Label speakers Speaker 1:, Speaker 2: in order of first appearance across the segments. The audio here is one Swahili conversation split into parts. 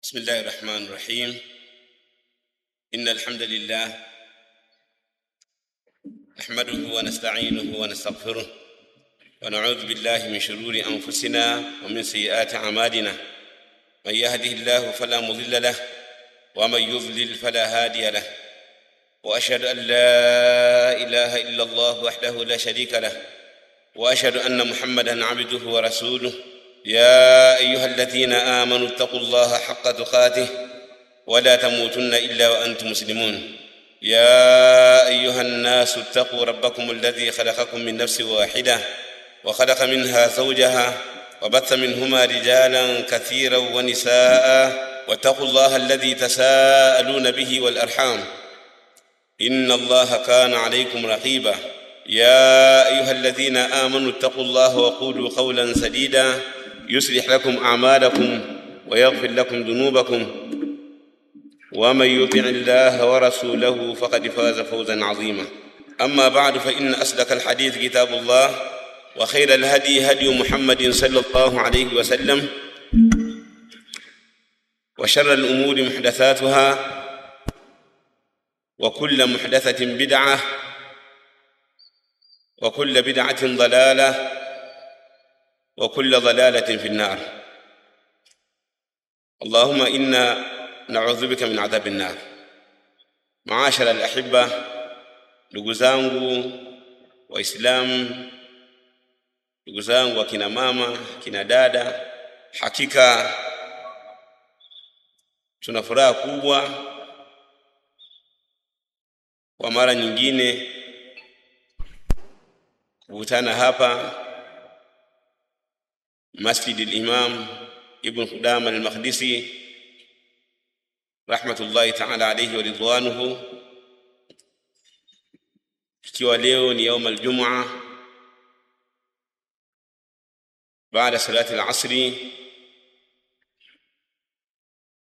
Speaker 1: بسم الله الرحمن الرحيم. إن الحمد لله نحمده ونستعينه ونستغفره ونعوذ بالله من شرور أنفسنا ومن سيئات أعمالنا. من يهده الله فلا مضل له ومن يضلل فلا هادي له، وأشهد أن لا إله إلا الله وحده لا شريك له، وأشهد أن محمدًا عبده ورسوله. يا أيها الذين آمنوا اتقوا الله حق تقاته ولا تموتن إلا وأنتم مسلمون. يا أيها الناس اتقوا ربكم الذي خلقكم من نفس واحدة وخلق منها زوجها وبث منهما رجالا كثيرا ونساء، واتقوا الله الذي تساءلون به والأرحام، إن الله كان عليكم رقيبا. يا أيها الذين آمنوا اتقوا الله وقولوا قولا سديدا يصلح لكم أعمالكم ويغفر لكم ذنوبكم، ومن يطع الله ورسوله فقد فاز فوزا عظيما. أما بعد، فإن أصدق الحديث كتاب الله، وخير الهدي هدي محمد صلى الله عليه وسلم، وشر الأمور محدثاتها، وكل محدثة بدعة، وكل بدعة ضلالة، وكل ضلالة في النار. اللهم إنا نعوذ بك من عذاب النار. معاشر الأحبة، ndugu zangu Waislamu, ndugu zangu akina mama, kina dada, hakika tuna furaha kubwa kwa mara nyingine kukutana hapa Masjid al-Imam Ibn Qudama al-Maqdisi rahmatullahi ta'ala alayhi wa ridwanuhu, ikiwa leo ni يوم الجمعة baada salati al-asri,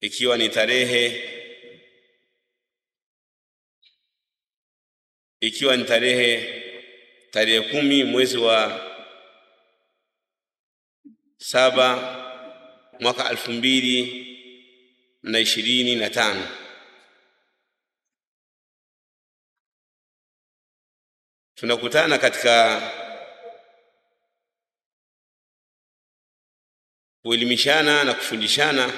Speaker 1: ikiwa ni tarehe 10 mwezi wa 7 mwaka 2025. Tunakutana katika kuelimishana na kufundishana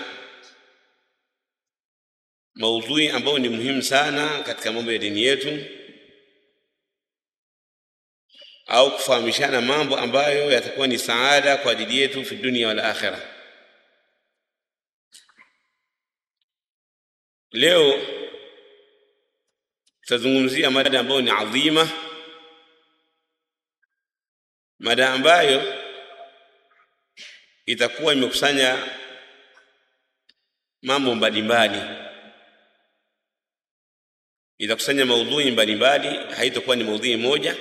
Speaker 1: maudhui ambayo ni muhimu sana katika mambo ya dini yetu, au kufahamishana mambo ambayo yatakuwa ni saada kwa ajili yetu fi dunia wal akhirah. Leo tutazungumzia mada ambayo ni adhima, mada ambayo itakuwa imekusanya mambo mbalimbali, itakusanya maudhui mbalimbali, haitakuwa ni maudhui moja,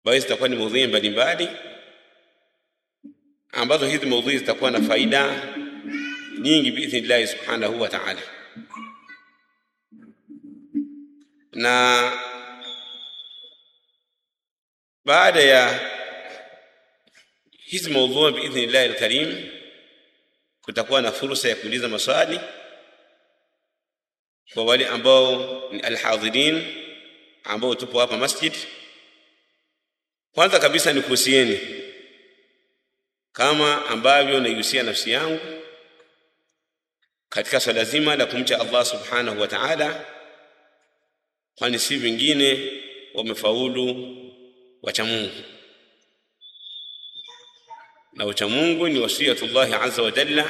Speaker 1: bali itakuwa ni maudhui mbalimbali ambazo hizi maudhui zitakuwa na faida nyingi biidhnillah subhanahu wa ta'ala. Na baada ya hizi maudhui biidhnillah al-karim, kutakuwa na fursa ya kuuliza maswali kwa wale ambao ni alhadhirin ambao tupo hapa masjid. Kwanza kabisa nikuhusieni kama ambavyo naihusia nafsi yangu katika swala zima la kumcha Allah subhanahu wa ta'ala, kwani si vingine wamefaulu wacha Mungu. Na wacha Mungu ni wasiyatullah azza wa jalla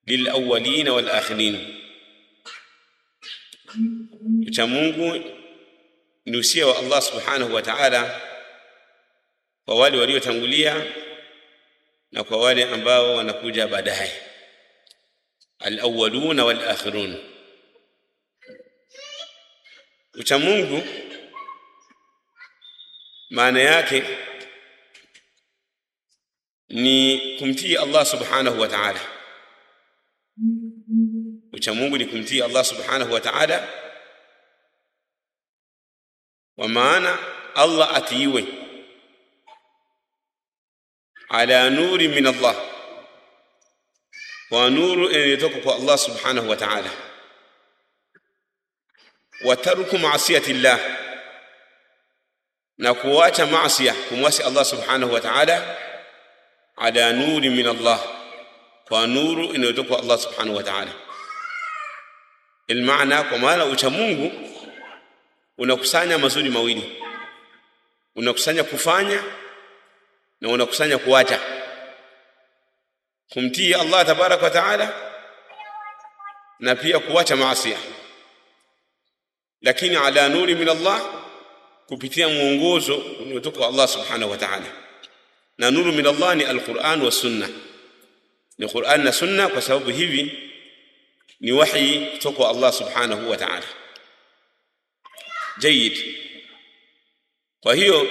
Speaker 1: lil awwalin wal akhirin. Wacha Mungu ni usia wa Allah subhanahu wa ta'ala kwa wale waliotangulia na kwa wale ambao wanakuja baadaye, al-awwalun wal-akhirun. Ucha Mungu maana yake ni kumtii Allah subhanahu wa ta'ala. Ucha Mungu ni kumtii Allah subhanahu wa ta'ala, wa maana Allah atiiwe ala nuri min Allah, kwa nuru inayotoka kwa Allah subhanahu wa ta'ala. Wa tarku ma'siyati Allah, na kuacha maasiya, kumwasi Allah subhanahu wa ta'ala, ala nuri min Allah, kwa nuru inayotoka kwa Allah subhanahu wa ta'ala. Ilmaana, kwa maana ucha Mungu unakusanya mazuri mawili, unakusanya kufanya na unakusanya kuacha, kumtii Allah tabaraka wa taala na pia kuacha maasi. Lakini ala nuri min Allah, kupitia mwongozo unaotoka kwa Allah subhanahu wa ta'ala. Na nuru min Allah ni al-Qur'an wa sunna, ni Qur'an na sunna, kwa sababu hivi ni wahi kutoka kwa Allah subhanahu wa ta'ala. Jayyid. Kwa hiyo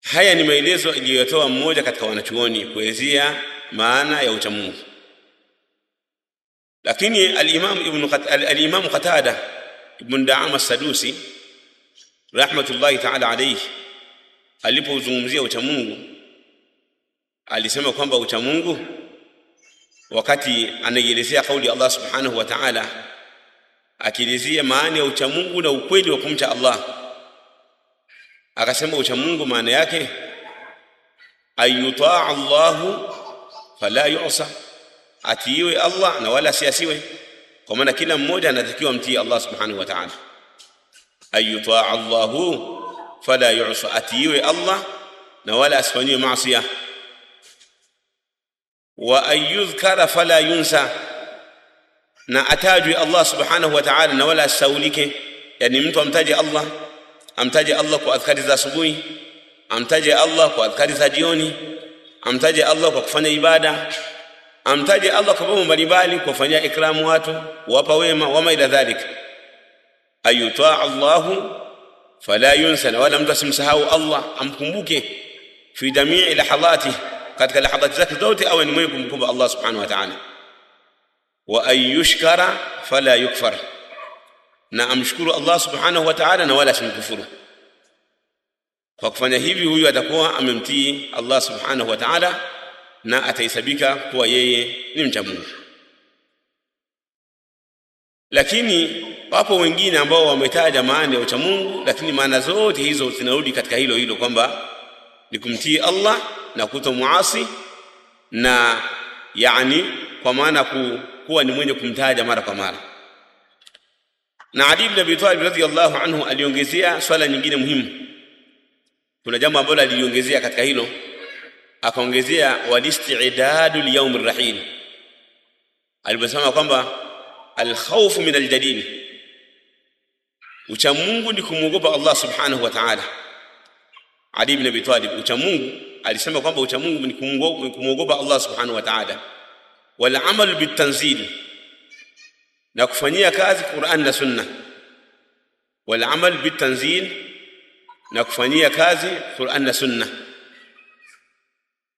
Speaker 1: haya ni maelezo iliyotoa mmoja katika wanachuoni kuelezea maana ya ucha Mungu. Lakini al-Imam Qatada ibn Da'ama as-Sadusi rahmatullahi ta'ala alayhi, alipozungumzia ucha Mungu alisema kwamba ucha Mungu, wakati anaelezea kauli ya Allah subhanahu wa ta'ala, akielezea maana ya ucha Mungu na ukweli wa kumcha Allah, akasema ucha Mungu maana yake ayutaa Allahu fala yu'sa, atiiwe Allah na wala siasiwe. Kwa maana kila mmoja anatakiwa mtii Allah subhanahu wa ta'ala. Ayutaa Allahu fala yu'sa, atiiwe Allah na wala asifanywe maasiya. Wa ayudhkara fala yunsa, na atajwe Allah subhanahu wa ta'ala na wala asaulike. Yani mtu amtaje Allah, amtaje Allah kwa adhkari za asubuhi, amtaje Allah kwa adhkari za jioni, amtaje Allah kwa kufanya ibada, amtaje Allah kwa mambo mbalimbali, kwa kufanya ikramu watu, wapa wema, wama ila dhalika. Ayutaa Allahu fala yunsa, wala mtu asimsahau Allah, amkumbuke fi jamii lahadhati, katika lahadhati zake zote awe ni mwenye kumkumbuka Allah subhanahu wa ta'ala. Wa ayushkara fala yukfar, na amshukuru Allah subhanahu wa ta'ala na wala simkufuru. Kwa kufanya hivi, huyu atakuwa amemtii Allah subhanahu wa ta'ala na ataisabika kuwa yeye ni mcha Mungu. Lakini wapo wengine ambao wametaja maana ya ucha Mungu, lakini maana zote hizo zinarudi katika hilo hilo, kwamba ni kumtii Allah na kutomuasi, na yani kwa maana kuwa ni mwenye kumtaja mara kwa mara. Na Ali ibn Abi Talib radhiyallahu anhu aliongezea swala nyingine muhimu. Kuna jambo ambalo aliongezea katika hilo, akaongezea walisti'dadu liyawm ar-rahil. Aliposema kwamba al-khawf min al-jadid, ucha Mungu ni kumwogopa Allah subhanahu wa ta'ala. Ali ibn Abi Talib, ucha Mungu, alisema kwamba ucha Mungu ni kumwogopa Allah subhanahu wa ta'ala, wal amal bitanzil, na kufanyia kazi Qur'an na Sunna. Wal amal bitanzil, na kufanyia kazi Qur'an na Sunna.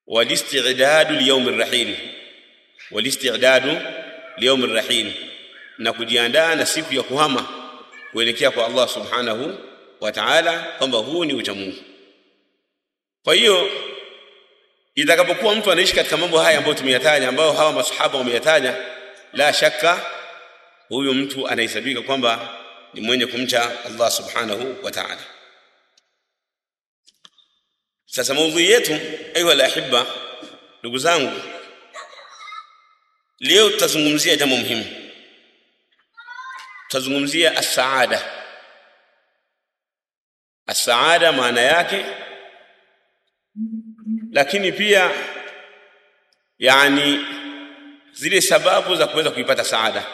Speaker 1: Wal isti'dadu liyawm ar-rahil, wal isti'dadu liyawm ar-rahil, na kujiandaa na siku ya kuhama kuelekea kwa Allah subhanahu wa ta'ala, kwamba huu ni ucha Mungu. Kwa hiyo itakapokuwa mtu anaishi katika mambo haya ambayo tumeyataja, ambayo hawa masahaba wameyataja, la shaka huyu mtu anahesabika kwamba ni mwenye kumcha Allah subhanahu wa ta'ala. Sasa maudhui yetu, ayuha alahibba, ndugu zangu, leo tutazungumzia jambo muhimu. Tutazungumzia as-saada. As-saada maana yake, lakini pia yani zile sababu za kuweza kuipata saada.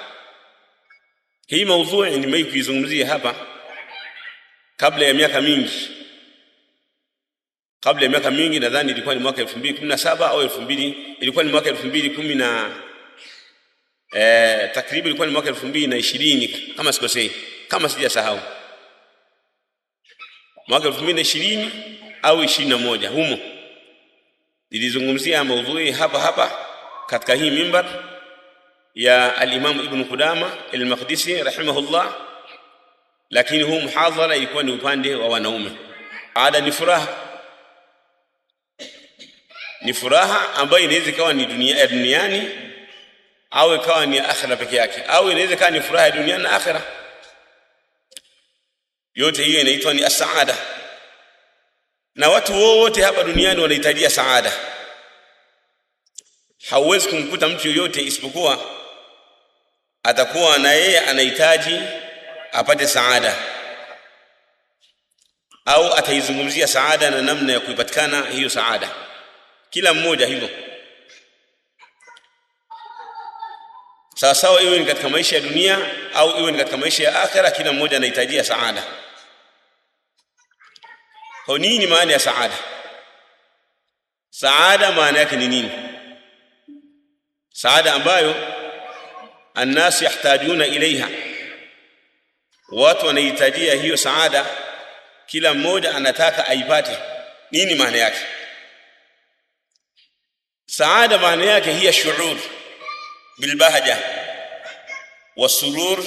Speaker 1: Hii maudhui nimeizungumzia hapa kabla ya miaka mingi. Kabla ya miaka mingi, nadhani ilikuwa ni mwaka 2017 au 2000, ilikuwa ni mwaka 2010 takriban ilikuwa ni mwaka 2020 kama sikosei, kama sijasahau, mwaka 2020 au 21 humo nilizungumzia maudhui hapa katika hii mimbar ya al-Imam Ibn Qudama al-Maqdisi rahimahullah. Lakini huu muhadhara ilikuwa ni upande wa wanaume. Ada ni furaha ni furaha ambayo inaweza ikawa ni duniani au ikawa ni akhira peke yake, au inaweza ikawa ni furaha ya dunia na akhira. Yote hiyo inaitwa ni as-saada. Na watu wote hapa duniani wanahitaji saada. Hauwezi kumkuta mtu yoyote isipokuwa atakuwa na yeye anahitaji apate saada, au ataizungumzia saada na namna ya kuipatikana hiyo saada. Kila mmoja hivyo. Sawa sawa, iwe ni katika maisha ya dunia au iwe ni katika maisha ya akhera, kila mmoja anahitaji saada. Kwa nini maana ya saada? Saada maana yake ni nini? Saada ambayo الناس يحتاجون إليها, watu wanahitajia hiyo saada, kila mmoja anataka aipate. Nini maana yake? Saada maana yake hiya shuur bilbahja wasurur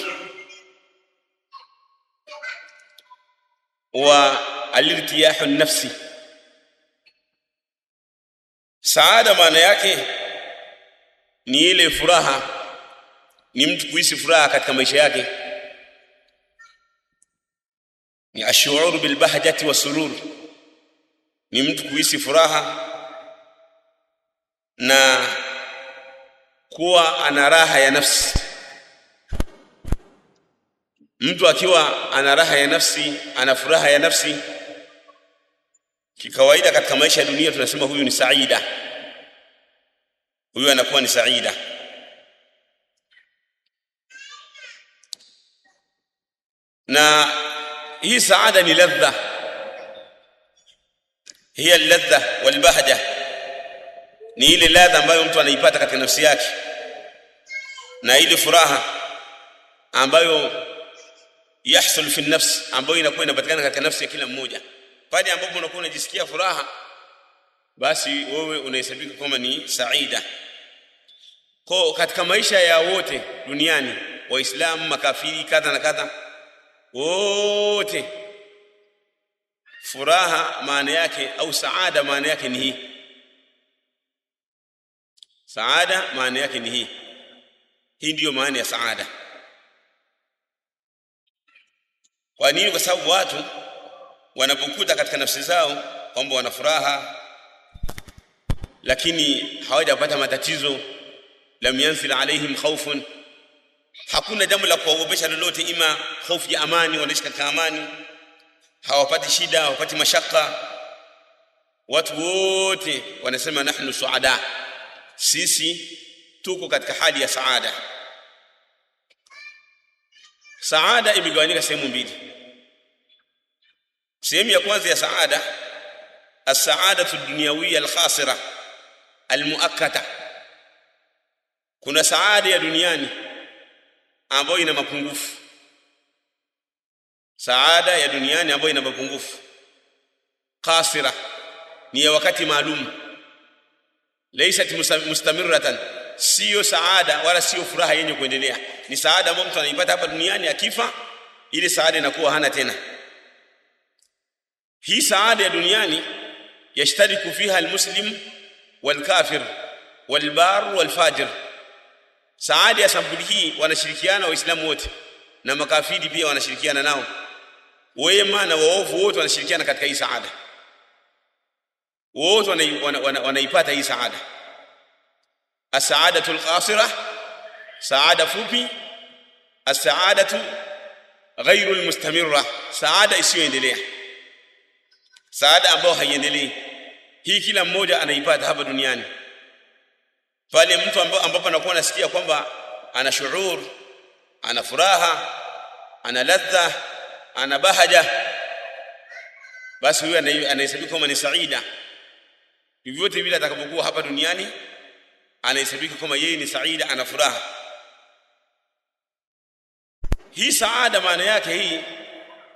Speaker 1: wa alirtiyahu nafsi. Saada maana yake ni ile furaha, ni mtu kuishi furaha katika maisha yake, ni ash'uru bil bahjati wasurur, ni mtu kuishi furaha na kuwa ana raha ya nafsi. Mtu akiwa ana raha ya nafsi, ana furaha ya nafsi, kikawaida katika maisha ya dunia tunasema huyu ni saida, huyu anakuwa ni saida. Na hii saada ni ladha, hiya ladha walbahja, ni ile ladha ambayo mtu anaipata katika nafsi yake, na ile furaha ambayo yahsul fi nafsi, ambayo inakuwa inapatikana katika nafsi ya kila mmoja. Pale ambapo unakuwa unajisikia furaha, basi wewe unahesabika kama ni saida. Kwa katika maisha ya wote duniani, waislamu, makafiri, kadha na kadha, wote furaha maana yake au saada maana yake ni hii. Saada maana yake ni hii. Hii ndiyo maana ya saada. Kwa nini? Kwa sababu watu wanapokuta katika nafsi zao kwamba wana furaha, lakini hawajapata matatizo, lam yanzil alaihim khawfun, hakuna jambo la kuwaogopesha lolote, ima hofu ya amani, wanaishi katika amani, hawapati shida, hawapati mashaka, watu wote wanasema nahnu suada, sisi tuko katika hali ya saada. Saada imegawanyika sehemu mbili. Sehemu ya kwanza ya saada, as-saadatu ad-dunyawiyya al-khasira al-muakkata. Kuna saada ya duniani ambayo ina mapungufu. Saada ya duniani ambayo ina mapungufu, qasira, ni ya wakati maalum, laysat mustamirratan, sio saada wala sio furaha yenye kuendelea. Ni saada ambayo mtu anaipata hapa duniani, akifa ile saada inakuwa hana tena. Hii saada ya duniani yashtariku fiha almuslim walkafir walbar walfajir. Saada ya sampuli hii wanashirikiana waislamu wote, na makafiri pia wanashirikiana nao, wema na waovu wote wanashirikiana katika hii saada. Wote wanaipata hii saada. As-saadatu al-qasira, saada fupi. As-saadatu ghayru al-mustamirra, saada isiyoendelea, saada ambayo haiendelei. Hii kila mmoja anaipata hapa duniani. Pale mtu ambapo anakuwa anasikia kwamba ana shuur, ana furaha, ana ladha, ana bahaja, basi huyo anahesabika kama ni saida. Vyovyote vile atakapokuwa hapa duniani anahesabika kama yeye ni saida, ana furaha. Hii saada maana yake hii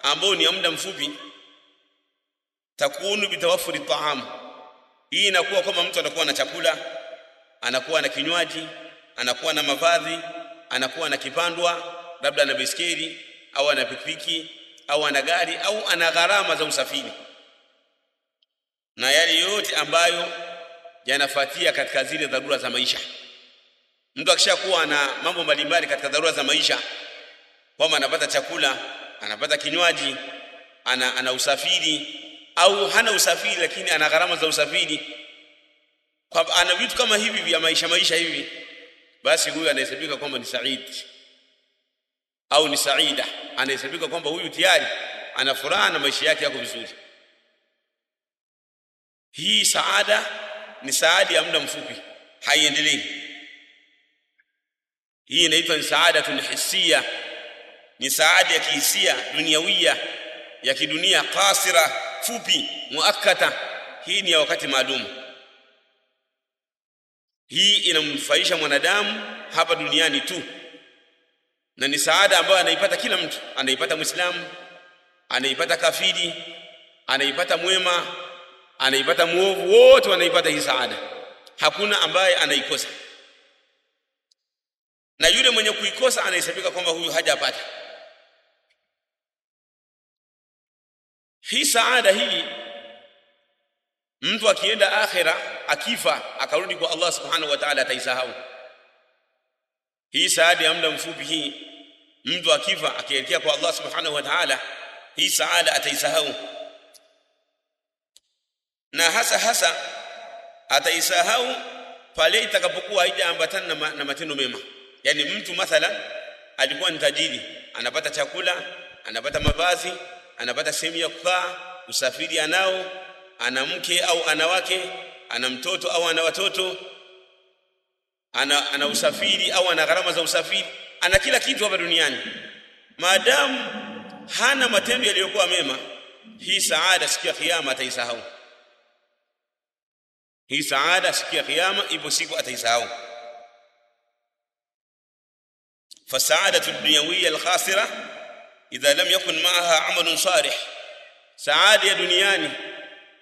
Speaker 1: ambayo ni ya muda mfupi, takunu bitawafuri taam. Hii inakuwa kama mtu anakuwa na chakula, anakuwa na kinywaji, anakuwa na mavazi, anakuwa na kipandwa, labda ana baiskeli au ana pikipiki au ana gari au ana gharama za usafiri, na yale yote ambayo yanafuatia katika zile dharura za maisha. Mtu akishakuwa na mambo mbalimbali katika dharura za maisha, kama anapata chakula, anapata kinywaji, ana usafiri, au hana usafiri lakini ana gharama za usafiri, kwa ana vitu kama hivi vya maisha hivi, basi huyu anahesabika kwamba ni said au ni saida. Anahesabika kwamba huyu tayari ana furaha na maisha yake yako vizuri. Hii saada ni saada ya muda mfupi, haiendelei. Hii inaitwa ni saadatun hisia, ni saada ya kihisia duniawia, ya kidunia, qasira, fupi, muakkata. Hii ni ya wakati maalum. Hii inamfaisha mwanadamu hapa duniani tu, na ni saada ambayo anaipata kila mtu. Anaipata Muislamu, anaipata kafiri, anaipata mwema, anaipata muovu, wote wanaipata hii saada. Hakuna ambaye anaikosa, na yule mwenye kuikosa anahesabika kwamba huyu hajapata hii saada. Hii mtu akienda akhira, akifa akarudi kwa Allah subhanahu wa ta'ala, ataisahau hii saada ya muda mfupi. Hii mtu akifa akielekea kwa Allah subhanahu wa ta'ala, hii saada ataisahau, na hasa ataisahau pale itakapokuwa haijaambatana na matendo mema. Yani mtu mathalan alikuwa ni tajiri, anapata chakula, anapata mavazi, anapata sehemu ya kukaa, usafiri anao, ana mke au ana wake, ana mtoto au ana watoto, ana usafiri au ana gharama za usafiri, ana kila kitu hapa duniani. Maadamu hana matendo yaliyokuwa mema, hii saada siku ya kiyama ataisahau. Hii saada siku ya kiyama ipo siku ataisahau. فالسعادة الدنيوية الخاسرة إذا لم يكن معها عمل صالح. سعادة دنياني,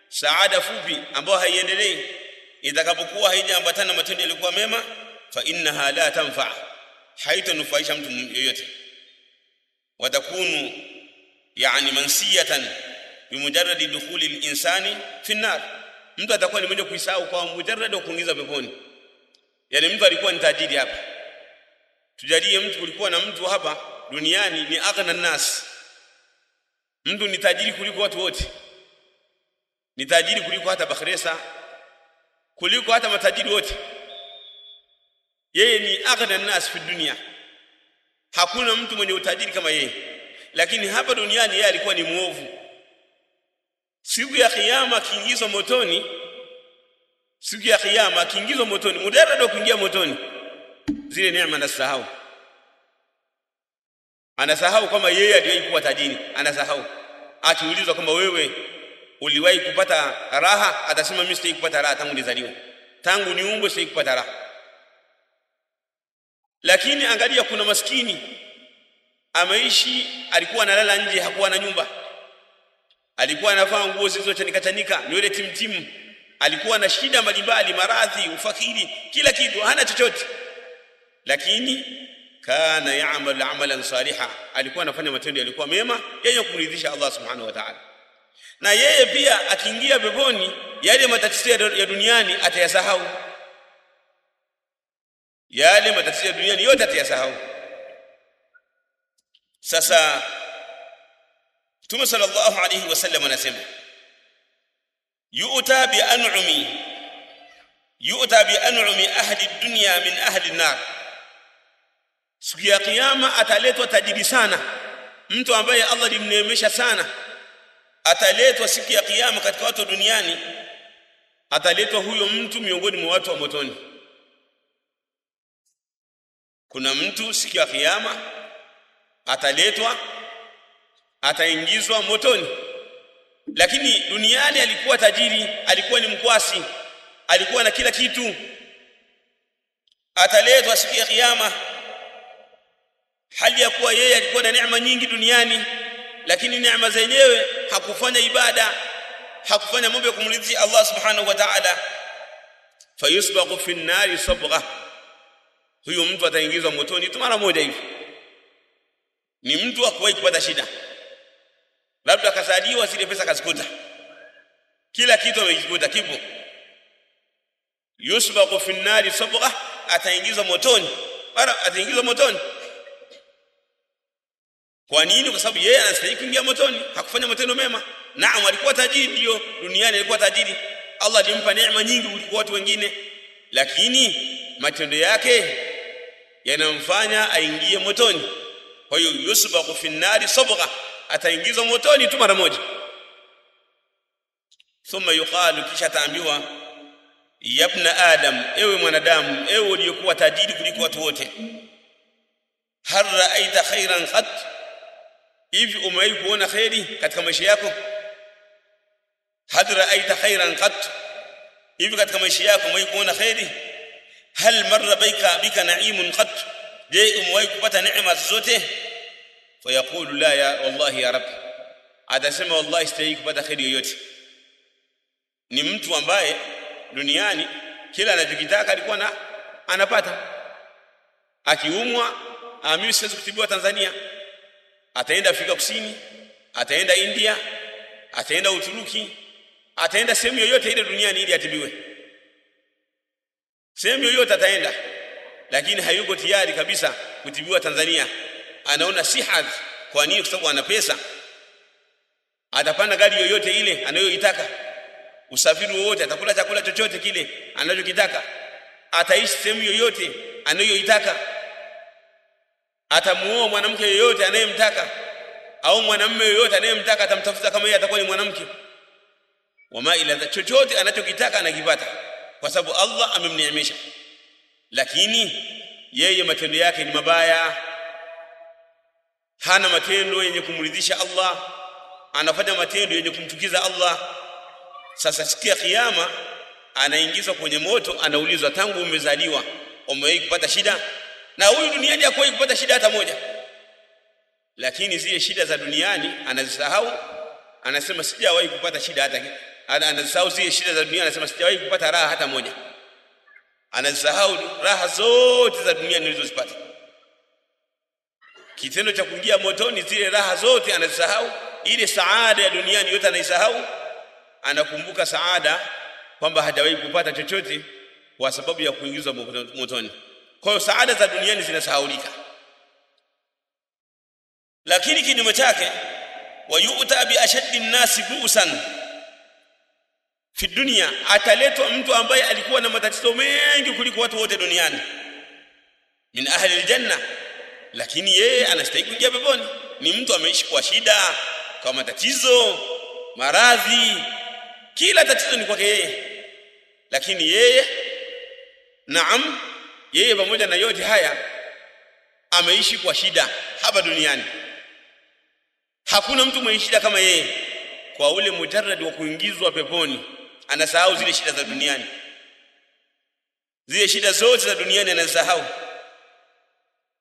Speaker 1: saada fupi ambayo haiendelei, itakapokuwa haijaambatana na matendo yalikuwa mema, fa innaha la tanfa, haitanufaisha mtu yeyote. Watakunu yani mansiyatan bimujarradi dukhuli al-insani fi an-nar, mtu atakuwa ni mwenye kuisahau kwa mujarrad wa kuingiza peponi. Yani mtu alikuwa ni tajiri hapa, tujalie mtu kulikuwa na mtu hapa duniani ni aghna nas, mtu ni tajiri kuliko watu wote, ni tajiri kuliko hata Bakhresa, kuliko hata matajiri wote. Yeye ni aghna nas fi dunia, hakuna mtu mwenye utajiri kama yeye. Lakini hapa duniani yeye alikuwa ni muovu. Siku ya kiyama kiingizwa motoni, siku ya kiyama kiingizwa motoni, mudarrado kuingia motoni, zile neema anasahau. Anasahau kama yeye aliwahi kuwa tajiri, anasahau. Akiulizwa kama wewe uliwahi kupata raha, atasema mimi sitaki kupata raha tangu nizaliwa, tangu niumbwe sitaki kupata raha. Lakini angalia, kuna maskini ameishi, alikuwa analala nje, hakuwa na nyumba, alikuwa anavaa nguo zilizochanika, nywele timtimu, alikuwa na shida mbalimbali, maradhi, ufakiri, kila kitu, hana chochote. Lakini kana ya'mal amalan saliha, alikuwa anafanya matendo yalikuwa mema yenye kumridhisha Allah subhanahu wa ta'ala. Na yeye pia akiingia peponi, yale matatizo ya duniani atayasahau, yale matatizo ya duniani yote atayasahau. Sasa Mtume sallallahu alayhi wasallam anasema, yu'ta bi an'umi ahli dunya min ahli an-nar, siku ya kiyama ataletwa tajiri sana, mtu ambaye Allah alimneemesha sana, ataletwa siku ya kiyama katika watu duniani, ataletwa huyo mtu miongoni mwa watu wa motoni. Kuna mtu siku ya kiyama ataletwa, ataingizwa motoni, lakini duniani alikuwa tajiri, alikuwa ni mkwasi, alikuwa na kila kitu. Ataletwa siku ya kiyama hali ya kuwa yeye alikuwa na neema nyingi duniani, lakini neema zenyewe hakufanya ibada, hakufanya mambo ya kumridhisha Allah subhanahu wa ta'ala. Fayusbaqu fi an-nari sabgha, huyo mtu ataingizwa motoni tu mara moja hivi. Ni mtu hakuwahi kupata shida, labda akasaliwa, zile pesa kazikuta, kila kitu amejikuta kipo, yusbaqu fi an-nari sabqa, ataingizwa motoni, mara ataingizwa motoni. Kwa nini? Kwa sababu yeye anastahili kuingia motoni, hakufanya matendo mema. Naam, alikuwa tajiri, ndio, duniani alikuwa tajiri, Allah alimpa neema nyingi kuliko watu wengine, lakini matendo yake yanamfanya aingie motoni. Kwa hiyo yusbaqu fi an-nari sabqa, ataingizwa motoni tu mara moja. Thumma yuqalu, kisha taambiwa, ya ibn adam, ewe mwanadamu, ewe uliyekuwa tajiri kuliko watu wote, hal ra'aita khairan qat, hivi umewahi kuona khairi katika maisha yako? Hal ra'aita khairan qat, hivi katika maisha yako umewahi kuona khairi? Hal marra bika na'imun qat, je, umewahi kupata neema zote? Fayaqulu la ya wallahi ya rab, atasema wallahi sitaki kupata khairi yoyote. Ni mtu ambaye duniani kila anachokitaka alikuwa anapata. Akiumwa, mimi siwezi kutibiwa Tanzania, ataenda Afrika Kusini, ataenda India, ataenda Uturuki, ataenda sehemu yoyote ile duniani ili atibiwe. Sehemu yoyote ataenda, lakini hayuko tayari kabisa kutibiwa Tanzania. Anaona si hadhi. Kwa nini? Kwa sababu ana pesa. Atapanda gari yoyote ile anayoitaka, usafiri wowote, atakula chakula chochote kile anachokitaka, ataishi sehemu yoyote anayoitaka, atamuoa mwanamke yoyote anayemtaka, au mwanamume yoyote anayemtaka atamtafuta kama yeye atakuwa ni mwanamke. Wama ila chochote anachokitaka anakipata, kwa sababu Allah amemneemesha. Lakini yeye matendo yake ni mabaya, hana matendo yenye kumridhisha Allah, anafanya matendo yenye kumchukiza Allah. Sasa siku ya kiyama anaingizwa kwenye moto, anaulizwa, tangu umezaliwa umewahi kupata shida? Na huyu duniani hakuwahi kupata shida hata moja, lakini zile shida za duniani anazisahau, anasema sijawahi kupata shida hata. Anazisahau zile shida za dunia, anasema sijawahi kupata raha hata moja. Anazisahau raha zote za dunia nilizozipata. Kitendo cha kuingia motoni, zile raha zote anazisahau, ile saada ya duniani yote anaisahau. Anakumbuka saada kwamba hajawahi kupata chochote kwa sababu ya kuingizwa motoni. Kwa hiyo saada za duniani zinasahaulika. Lakini kinyume chake, wayuta bi ashaddi an-nasi bu'san fi dunya, ataletwa mtu ambaye alikuwa na matatizo mengi kuliko watu wote duniani, min ahli aljanna, lakini yeye anastahili kuingia peponi. Ni mtu ameishi kwa shida, kwa matatizo, maradhi, kila tatizo ni kwake yeye, lakini yeye, naam, yeye pamoja na yote haya ameishi kwa shida hapa duniani. Hakuna mtu mwenye shida kama yeye. Kwa ule mujarrad wa kuingizwa peponi, anasahau zile shida za duniani, zile shida zote za duniani anasahau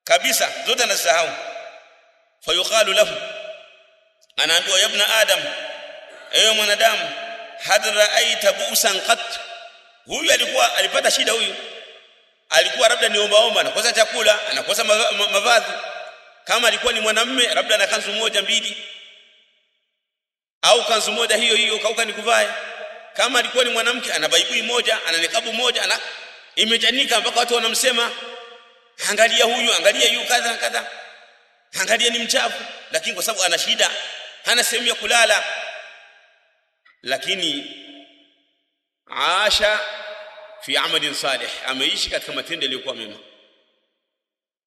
Speaker 1: kabisa, zote anasahau. Fayuqalu lahu, anaambiwa, ya ibn adam, ewe mwanadamu, had ra'aita bu'san qat, huyu alipata shida. Huyu alikuwa labda ni ombaomba, anakosa chakula, anakosa mavazi. Kama alikuwa ni mwanamume, labda ana kanzu moja mbili, au kanzu moja hiyo hiyo kauka ni kuvae. Kama alikuwa ni mwanamke, ana baibui moja, ana nikabu moja, ana imechanika mpaka watu wanamsema, angalia huyu, angalia yu kadha kadha, angalia ni mchafu. Lakini kwa sababu ana shida, hana sehemu ya kulala. Lakini aasha fi amalin salih, ameishi katika matendo yaliyokuwa mema.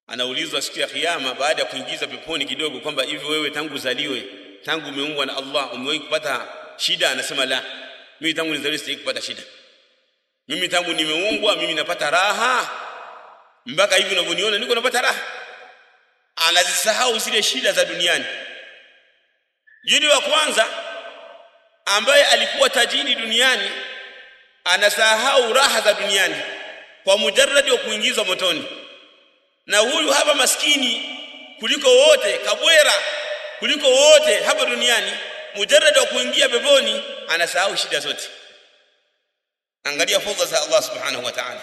Speaker 1: Anaulizwa siku ya kiyama baada ya kuingiza peponi kidogo, kwamba hivi wewe tangu uzaliwe, tangu umeumbwa na Allah, umewahi kupata shida? Anasema la, mimi tangu nizaliwe sijawahi kupata shida. Mimi tangu nimeumbwa mimi napata raha, mpaka hivi unavyoniona niko napata raha. Anazisahau zile shida za duniani. Yule wa kwanza ambaye alikuwa tajiri duniani anasahau raha za duniani kwa mujarrad wa kuingizwa motoni. Na huyu hapa maskini kuliko wote, kabwera kuliko wote hapa duniani, mujarrad wa kuingia peponi anasahau shida zote. Angalia fadhila za Allah subhanahu wa ta'ala.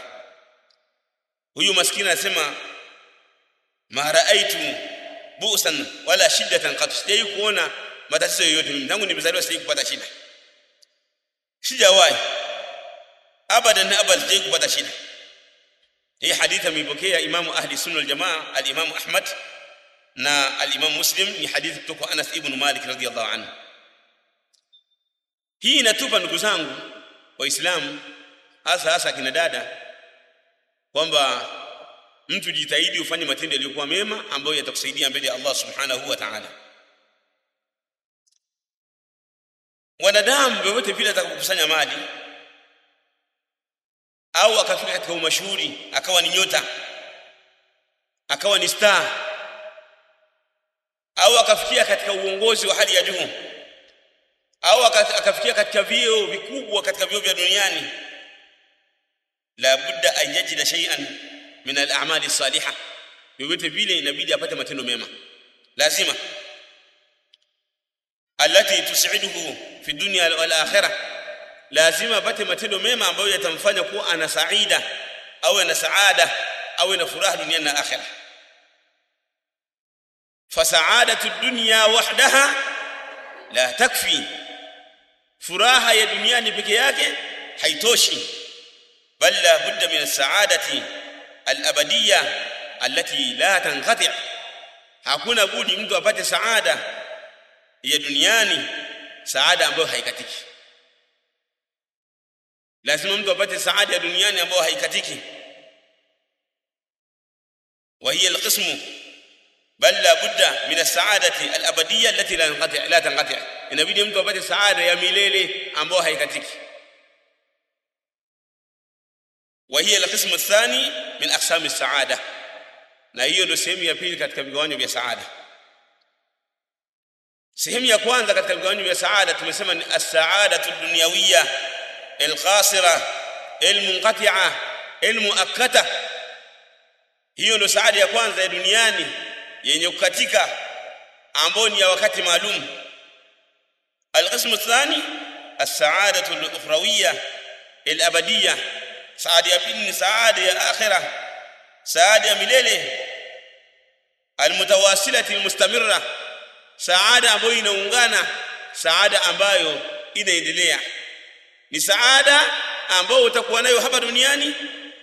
Speaker 1: Huyu maskini anasema, ma raaitu bu'san wala shiddatan qat, sijawahi kuona matatizo yoyote mimi tangu nimezaliwa, sijawahi kupata shida, sijawahi. abadan abad kupata shida. Hii hadithi imepokea Imamu ahli sunna wal jamaa al-Imam Ahmad na al-Imam Muslim, ni hadithi kutoka Anas ibn Malik radhiyallahu anhu. Hii inatupa ndugu zangu waislamu, hasa kina dada, kwamba mtu jitahidi ufanye matendo yaliyokuwa mema ambayo yatakusaidia mbele ya Allah subhanahu wa ta'ala. Wanadamu wote vile atakapokusanya mali au akafika katika umashuhuri, akawa ni nyota, akawa ni star, au akafikia katika uongozi wa hali ya juu, au akafikia katika vyeo vikubwa katika vyeo vya duniani, la budda an yajida shay'an min al-a'mali salihah. Yote vile inabidi apate matendo mema, lazima, allati tus'iduhu fi dunya wal akhirah, lazima apate matendo mema ambayo yatamfanya kuwa ana saida au ana saada au ana furaha duniani na akhirah. Fa sa'adatu ad-dunya wahdaha la takfi, furaha ya duniani peke yake haitoshi, bal la budda min as-sa'adati al-abadiyya allati la tanqati'. Hakuna budi mtu apate saada ya duniani, saada ambayo haikatiki. Lazima mtu apate saada ya duniani ambayo haikatiki. Wa hiya al-qismu bal la budda min as-sa'adati al-abadiyya allati la tanqati'. Inabidi mtu apate saada ya milele ambayo haikatiki. Wa hiya al-qismu ath-thani min aqsam as-sa'ada, na hiyo ndio sehemu ya pili katika vigawanyo vya saada. Sehemu ya kwanza katika vigawanyo vya saada tumesema ni as-sa'adatu ad-dunyawiyya al-qasira al-munqati'a al-muakkata. Hiyo ndio saada ya kwanza ya duniani yenye kukatika, ambayo ni ya wakati maalum. Al-qismu ath-thani as-sa'adatu al-ukhrawiyya al-abadiyya, saada ya pili ni saada ya akhirah, saada ya milele, al-mutawasilati al-mustamirra, saada ambayo inaungana, saada ambayo inaendelea. Ni saada ambayo utakuwa nayo hapa duniani,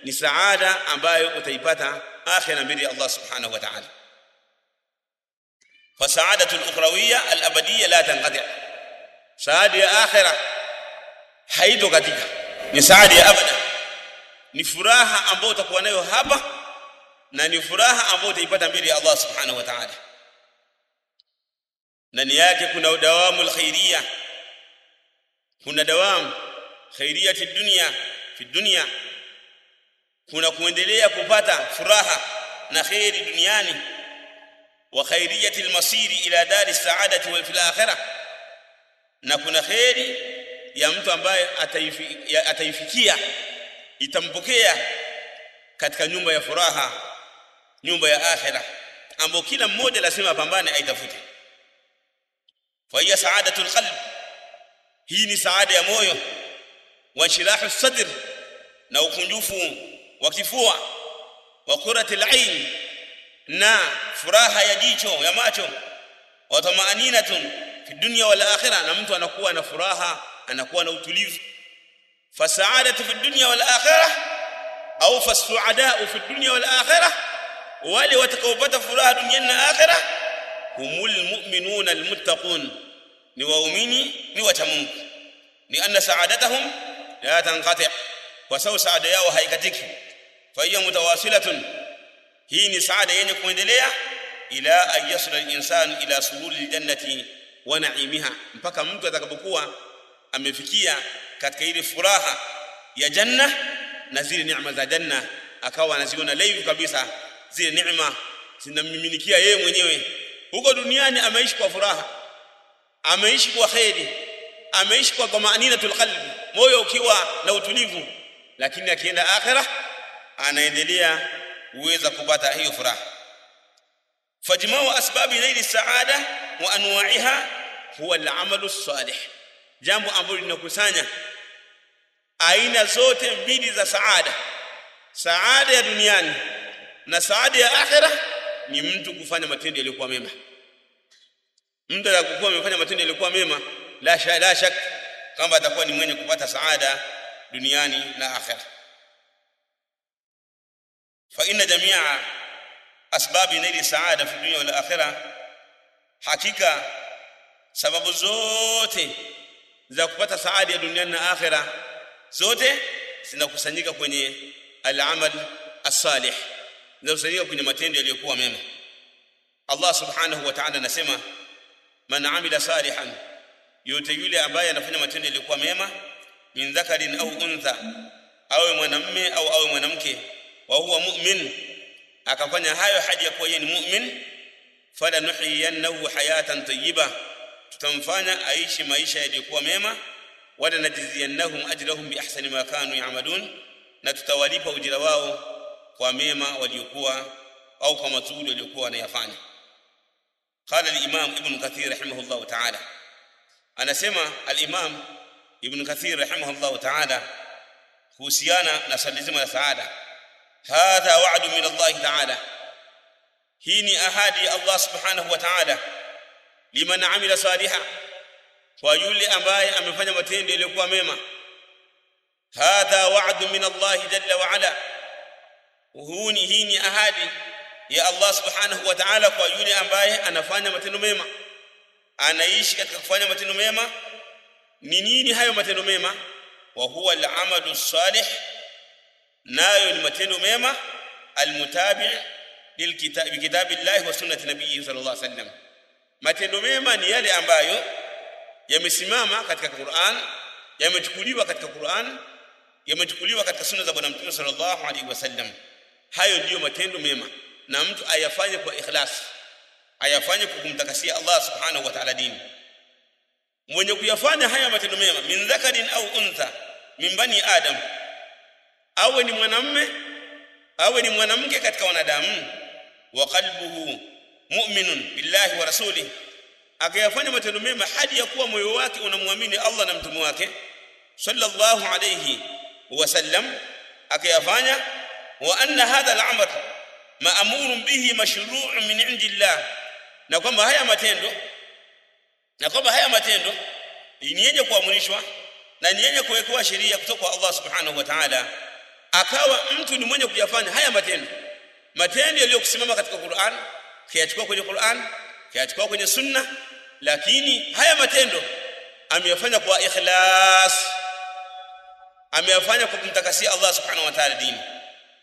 Speaker 1: ni saada ambayo utaipata akhira mbele ya Allah subhanahu wa ta'ala. Fa sa'adatu al-ukhrawiyya al-abadiyya la tanqati', saada ya akhira haitokatika, ni saada ya abada. Ni furaha ambayo utakuwa nayo hapa na ni furaha ambayo utaipata mbele ya Allah subhanahu wa ta'ala. Ndani yake kuna dawamu al-khairiyya, kuna dawamu khairiyati dunya fi dunya, kuna kuendelea kupata furaha na khairi duniani, wa khairiyati al-masiri ila dari saadati wa fil akhirah, na kuna khairi ya mtu ambaye ataifikia, itampokea katika nyumba ya furaha, nyumba ya akhirah, ambapo kila mmoja lazima apambane aitafute. Fa hiya saadatul qalb, hii ni saada ya moyo, wa shirahu sadr, na ukunjufu wa kifua, wa qurratul ain, na furaha ya jicho ya macho, wa tamaaninatun fi dunya wal akhirah, na mtu anakuwa na furaha, anakuwa na utulivu. Fa saadatu fi dunya wal akhirah au fa su'ada'u fi dunya wal akhirah, wale watakaopata furaha duniani na akhirah humul mu'minuna almuttaqun, ni waumini, ni wacha Mungu. Ni anna sa'adatahum la tanqati', kwa sababu saada yao haikatiki. Fa hiya mutawasilatun, hii ni saada yenye kuendelea, ila an yasla al-insan ila sururi al-jannati wa na'imiha, mpaka mtu atakapokuwa amefikia katika ile furaha ya janna na zile neema za janna, akawa anaziona live kabisa, zile neema zinamiminikia yeye mwenyewe. Huko duniani ameishi kwa furaha, ameishi kwa khairi, ameishi kwa tumaaninatul qalbi, moyo ukiwa na utulivu, lakini akienda akhirah anaendelea uweza kupata hiyo furaha. Fajma'u asbabi naili saada wa anwa'iha huwa al-amalu salih, jambo ambalo linakusanya aina zote mbili za saada, saada ya duniani na saada ya akhirah, ni mtu kufanya matendo yaliyokuwa mema. Mtu atakapokuwa amefanya matendo yaliyokuwa mema, la shak kama atakuwa ni mwenye kupata saada duniani na akhera. Fa inna jami'a asbabi naili saada fi dunya wal akhirah, hakika sababu zote za kupata saada ya dunia na akhera zote zinakusanyika kwenye al-amal as-salih, zinakusanyika kwenye matendo yaliyokuwa mema. Allah subhanahu wa ta'ala anasema, man amila salihan, yote yule ambaye anafanya matendo yaliyokuwa mema, min dhakarin au untha, awe mwanamume au awe mwanamke, wa huwa mu'min, akafanya hayo hadi ya kuwa yeye ni mu'min, fala nuhyiyannahu hayatan tayyiba, tutamfanya aishi maisha yaliyokuwa mema, wala najziyannahum ajrahum bi ahsani ma kanu ya'malun, na tutawalipa ujira wao kwa mema waliokuwa au kwa mazuri waliokuwa wanayafanya. Qala al-Imam Ibn Kathir rahimahullah ta'ala, anasema al-Imam Ibn Kathir rahimahullah ta'ala kuhusiana na swali zima la saada, hadha wa'du min Allah ta'ala, hii ni ahadi ya Allah subhanahu wa ta'ala, liman amila salihan, kwa yule ambaye amefanya matendo yaliyokuwa mema. Hadha wa'du min Allah jalla wa ala, hii ni ahadi ya Allah subhanahu wa ta'ala kwa yule ambaye anafanya matendo mema, anaishi katika kufanya matendo mema. Ni nini hayo matendo mema? Wa huwa al-amalu salih, nayo ni matendo mema al-mutabi' lilkitabi kitabillahi wa sunnati nabiyyi sallallahu alaihi wasallam. Matendo mema ni yale ambayo yamesimama katika Qur'an, yamechukuliwa katika Qur'an, yamechukuliwa katika sunna za Bwana Mtume sallallahu alaihi wasallam. Hayo ndiyo matendo mema, na mtu ayafanye kwa ikhlas, ayafanye kwa kumtakasia Allah subhanahu wa ta'ala dini. Mwenye kuyafanya haya matendo mema, min dhakarin au untha min bani adam, awe ni mwanamume awe ni mwanamke katika wanadamu, wa qalbuhu mu'minun billahi wa rasulihi, akayafanya matendo mema hadi ya kuwa moyo wake unamwamini Allah na mtume wake sallallahu alayhi wasallam, akayafanya. Wa anna hadha al-amr ma'murun bihi mashru'un min 'indillah, na kwamba haya matendo ni yenye kuamrishwa na ni yenye kuwekewa sheria kutoka kwa Allah subhanahu wa ta'ala. Akawa mtu ni mwenye kuyafanya haya matendo yaliyokusimama katika Qur'an, kiyachukua kwenye Qur'an, kiyachukua kwenye sunna, lakini haya matendo ameyafanya kwa ikhlas, ameyafanya kwa kumtakasia Allah subhanahu wa ta'ala dini.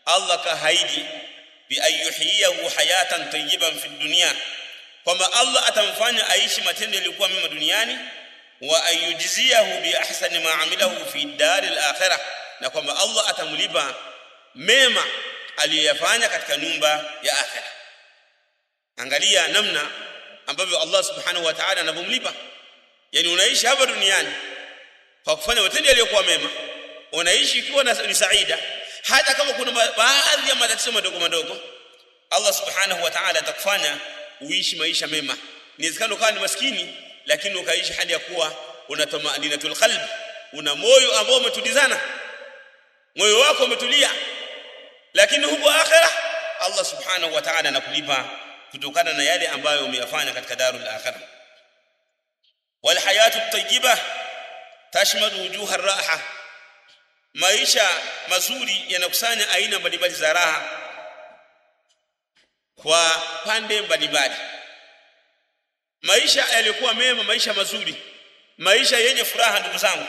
Speaker 1: Allah kahaidi bi ayyuhiyahu hayatan tayyiban fi dunya, kwamba Allah atamfanya aishi matendo yaliyokuwa mema duniani, wa ayujziyahu bi ahsani ma amilahu fi daril akhirah, na kwamba Allah atamlipa mema aliyofanya katika nyumba ya akhira. Angalia namna ambavyo Allah subhanahu wa ta'ala anavumlipa. Yani unaishi hapa duniani kwa kufanya matendo yaliyokuwa mema, unaishi ikiwa ni saida, hata kama kuna baadhi ya matatizo madogo, Allah subhanahu wa ta'ala atakufanya uishi maisha mema. Inawezekana ukawa ni maskini, lakini ukaishi hali ya kuwa una tumaaninatul qalb, una moyo ambao umetulizana, moyo wako umetulia. Lakini huko akhira Allah subhanahu wa ta'ala anakulipa kutokana na yale ambayo umeyafanya katika darul akhirah. Wal hayatu tayyibah tashmalu wujuha ar-raha, maisha mazuri yanakusanya aina mbalimbali za raha kwa pande mbalimbali. Maisha yaliyokuwa mema, maisha mazuri, maisha yenye furaha, ndugu zangu,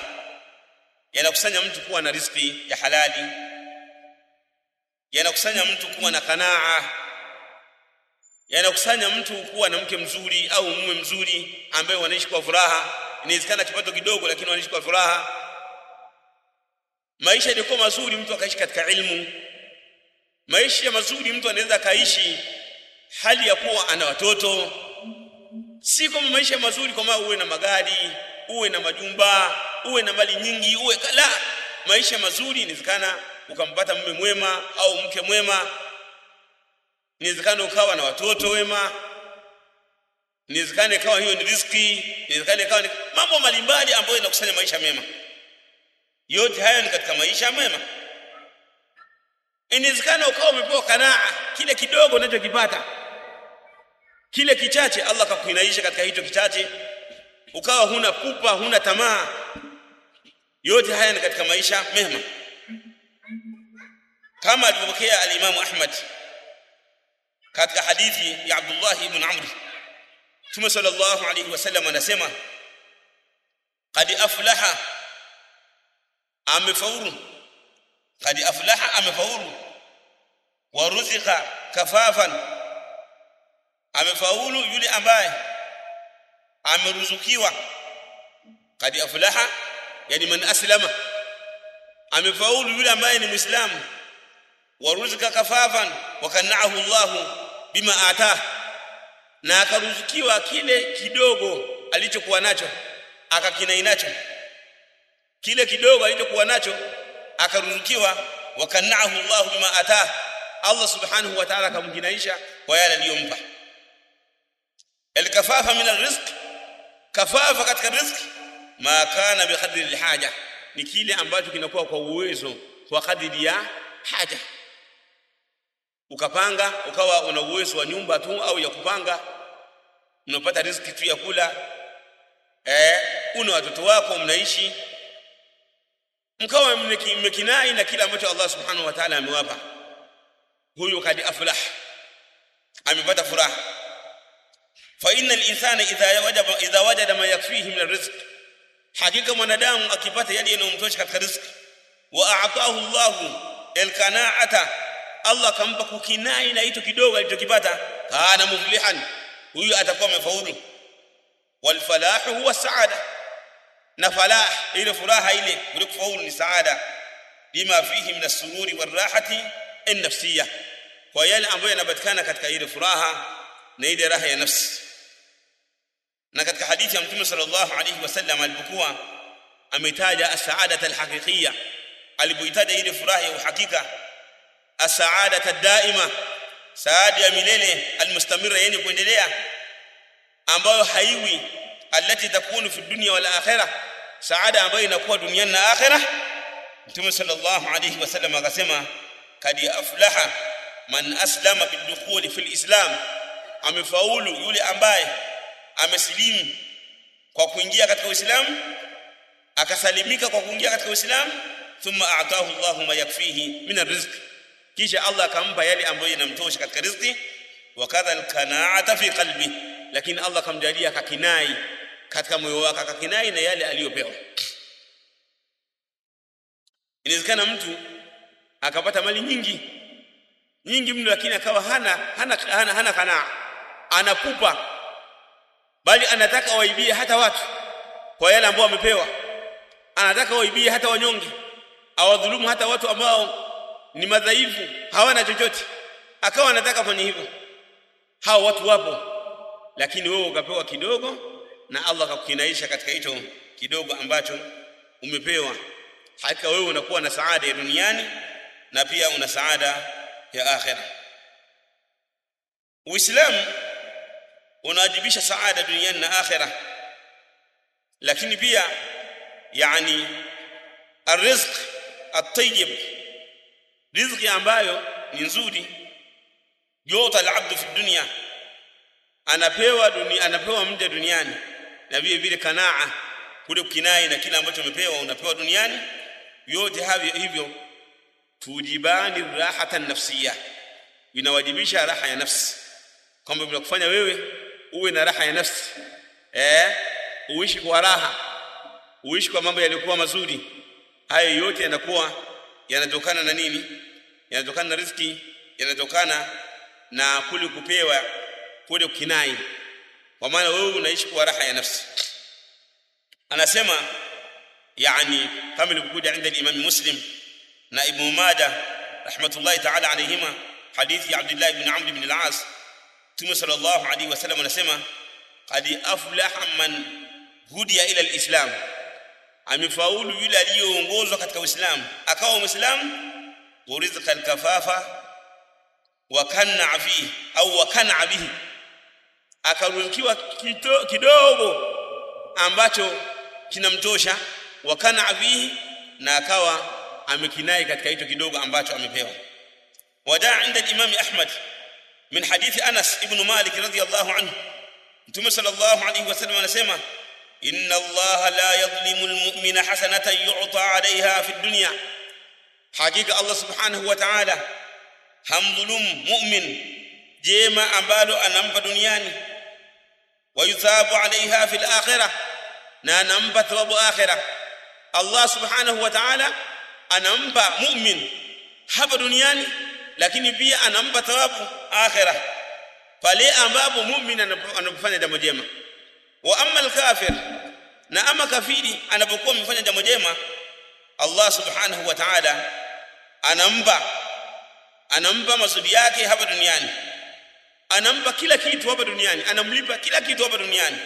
Speaker 1: yanakusanya mtu kuwa na riziki ya halali, yanakusanya mtu kuwa na kanaa, yanakusanya mtu kuwa na mke mzuri au mume mzuri ambaye wanaishi kwa furaha. Inawezekana kipato kidogo, lakini wanaishi kwa furaha. Maisha yalikuwa mazuri, mtu akaishi katika ilmu. Maisha mazuri, mtu anaweza kaishi hali ya kuwa ana watoto. Si kama maisha mazuri kama uwe na magari, uwe na majumba, uwe na mali nyingi, uwe kala. Maisha mazuri inawezekana ukampata mume mwema au mke mwema, inawezekana ukawa na watoto wema, inawezekana ikawa hiyo ni riziki, inawezekana ikawa ni mambo mbalimbali ambayo yanakusanya maisha mema. Yote haya ni katika maisha mema. Inawezekana ukawa umepewa kanaa, kile kidogo unachokipata, kile kichache Allah kakuinaisha katika hicho kichache, ukawa huna pupa, huna tamaa. yote haya ni katika maisha mema, kama alivyopokea al-Imam Ahmad katika hadithi ya Abdullah ibn Amr. Mtume sallallahu alayhi wasallam anasema qad aflaha, amefaulu, qad aflaha, amefaulu, wa ruzika kafafan, amefaulu yule ambaye ameruzukiwa. Qad aflaha yani man aslama, amefaulu yule ambaye ni Muislamu. Wa ruzika kafafan wa kana'ahu Allah bima atah, na akaruzukiwa kile kidogo alichokuwa nacho akakinai nacho, kile kidogo alichokuwa nacho akaruzukiwa. Wa kana'ahu Allah bima atah, Allah subhanahu wa ta'ala akamkinaisha kwa yale aliyompa. Al-kafafa min ar-rizq, kafafa katika riziki, ma kana bi qadri al-haja, ni kile ambacho kinakuwa kwa uwezo, kwa kadiri ya haja. Ukapanga ukawa una uwezo wa nyumba tu au ya kupanga, unapata riziki tu ya kula, una watoto wako mnaishi, mkawa mmekinai na kila ambacho Allah subhanahu wa ta'ala amewapa, huyo kad aflah, amepata furaha. Fa inna al-insana idha wajada ma yakfihi min ar-rizq, hakika mwanadamu akipata yale yanayomtosha katika riziki, wa a'tahu Allahu al-qana'ata, Allah kampa kukinai na hicho kidogo alichokipata, kana muflihan, huyu atakuwa amefaulu. Wal falahu huwa saada, na falah ile furaha ile ile kufaulu ni saada, lima fihi min as-sururi war-rahati an-nafsiyya, kwa yale ambayo yanapatikana katika ile furaha na ile raha ya nafsi. Na katika hadithi ya Mtume sallallahu alayhi wasallam alipokuwa ametaja as-sa'adata al-haqiqiyya, alipoitaja ile furaha ya uhakika, as-sa'adata ad-daima, saada ya milele, al-mustamira, yenye kuendelea, ambayo haiwi, allati takunu fi dunya wal akhirah, saada ambayo inakuwa duniani na akhirah. Mtume sallallahu alayhi wasallam akasema kad aflaha man aslama bidukhuli fil islam, amefaulu yule ambaye amesilimu kwa kuingia katika Uislamu, akasalimika kwa kuingia katika Uislamu. Thumma a'tahu Allahu ma yakfihi min ar-rizq, kisha Allah akampa yale ambayo yanamtosha katika riziki. Wa kadha al-qana'ata fi qalbi, lakini Allah akamjalia akakinai katika moyo wake, akakinai na yale aliyopewa. Inawezekana mtu akapata mali nyingi mno, lakini akawa hana kanaa, anapupa, bali anataka waibie hata watu kwa yale ambao wamepewa, anataka waibie hata wanyonge, awadhulumu hata watu ambao ni madhaifu, hawana chochote, akawa anataka fanya hivyo. Hao watu wapo, lakini wewe ukapewa kidogo na Allah akakukinaisha katika hicho kidogo ambacho umepewa. Hakika wewe unakuwa na saada ya duniani na pia una saada ya akhera. Uislamu unawajibisha saada duniani na akhera, lakini pia yani arrizq at-tayyib, riziki ambayo ni nzuri, yota al-abdu fi dunya, anapewa mja duniani, na vile vile kanaa, kule kukinai na kila ambacho umepewa unapewa duniani. Yote hivyo tujibani rahata nafsiyya, inawajibisha raha ya nafsi, kwamba vinakufanya wewe uwe na raha ya nafsi, uishi kwa raha, uishi kwa mambo yaliokuwa mazuri. Hayo yote yanakuwa yanatokana na nini? Yanatokana na riziki, yanatokana na kule kupewa, kule kukinai, kwa maana wewe unaishi kwa raha ya nafsi. Anasema yani kama ilivyokuja inda al-Imam Muslim na Ibn Majah rahmatullahi ta'ala alayhima, hadithi ya Abdullah ibn Amr ibn al-As, Mtume sallallahu alayhi wasallam anasema qad aflaha man hudiya ila al-Islam, amefaulu yule aliyeongozwa katika Uislamu akawa Muislamu. Rizqa al-kafafa wa kana fihi au wa kana bihi, akaruzukiwa kidogo ambacho kinamtosha, wa kana bihi, na akawa amekinai katika hicho kidogo ambacho amepewa. Wadaa inda al-Imam Ahmad min hadithi Anas ibn Malik radiyallahu anhu, Mtume sallallahu alayhi wasallam anasema inna allaha la yadhlimu almu'mina hasanatan yu'ta 'alayha fi ad-dunya, hakika Allah subhanahu wa ta'ala hamdhulum mu'min jema ambalo anampa duniani, wa yuthabu 'alayha fi al-akhirah, na anampa thawabu akhirah. Allah subhanahu wa ta'ala anampa mu'min hapa duniani, lakini pia anampa thawabu akhirah pale ambapo mu'min anapofanya jambo jema. Wa amma al-kafir, na ama kafiri anapokuwa amefanya jambo jema, Allah subhanahu wa ta'ala anampa mazuri yake hapa duniani, anampa kila kitu hapa duniani, anamlipa kila kitu hapa duniani,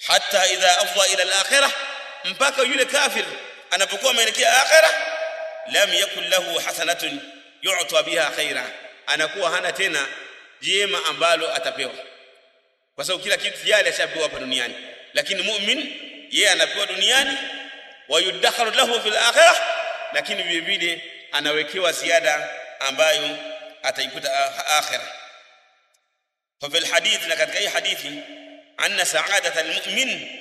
Speaker 1: hatta idha afdha ila al-akhirah, mpaka yule kafir anapokuwa ameelekea akhirah, lam yakul lahu hasanatun yu'ta biha khaira, anakuwa hana tena jema ambalo atapewa, kwa sababu kila kitu yale ashapewa hapa duniani. Lakini mu'min yeye anapewa duniani, wa yudakharu lahu fil akhirah, lakini vile vile anawekewa ziada ambayo ataikuta akhirah. Fa fil hadith, na katika hii hadithi, anna sa'adata almu'min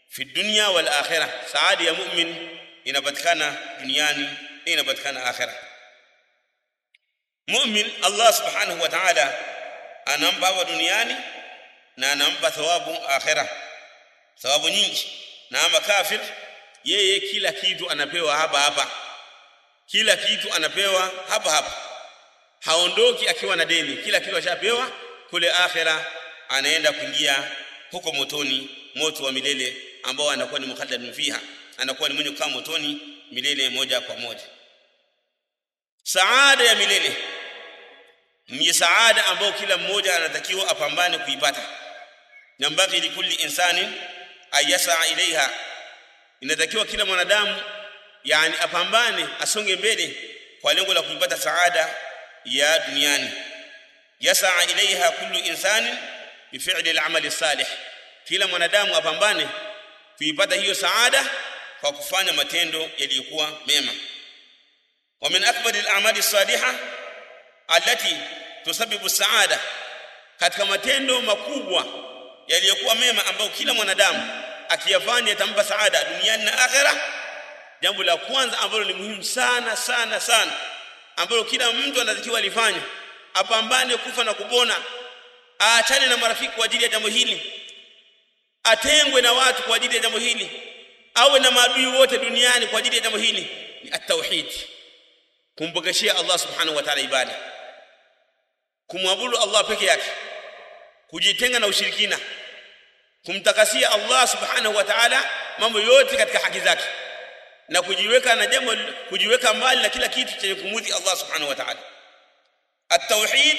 Speaker 1: fi dunya wal akhirah, saada ya mu'min inapatikana duniani, inapatikana akhirah. Mu'min Allah subhanahu wa ta'ala anampa hapa duniani na anampa thawabu akhirah, thawabu nyingi. Na ama kafir, yeye kila kitu anapewa hapa hapa, kila kitu anapewa hapa hapa, haondoki akiwa na deni, kila kitu ashapewa. Kule akhirah anaenda kuingia huko motoni, moto wa milele ambao anakuwa ni mukhalladun fiha, anakuwa ni mwenye kukaa motoni milele moja kwa moja. Saada ya milele ni saada ambayo kila mmoja anatakiwa apambane kuipata. Yambaghi likulli insani ayasa ilaiha, inatakiwa kila mwanadamu yani apambane, asonge mbele kwa lengo la kuipata saada ya duniani. Yasa ilaiha kullu insani bifi'li al-amali salih, kila mwanadamu apambane kuipata hiyo saada kwa kufanya matendo yaliyokuwa mema. Wa min akbari al-a'mali as-salihah allati tusabbibu saada, katika matendo makubwa yaliyokuwa mema ambayo kila mwanadamu akiyafanya yatampa saada duniani na akhirah, jambo la kwanza ambalo ni muhimu sana sana sana, ambalo kila mtu anatakiwa alifanye, apambane kufa na kupona, aachane na marafiki kwa ajili ya jambo hili, atengwe na watu kwa ajili ya jambo hili, awe na maadui wote duniani kwa ajili ya jambo hili, ni at-tauhid, kumpokeshia Allah subhanahu wa ta'ala ibada, kumwabudu Allah peke yake, kujitenga na ushirikina, kumtakasia Allah subhanahu wa ta'ala mambo yote katika haki zake, na kujiweka mbali na kila kitu chenye kumudhi Allah subhanahu wa ta'ala. At-tauhid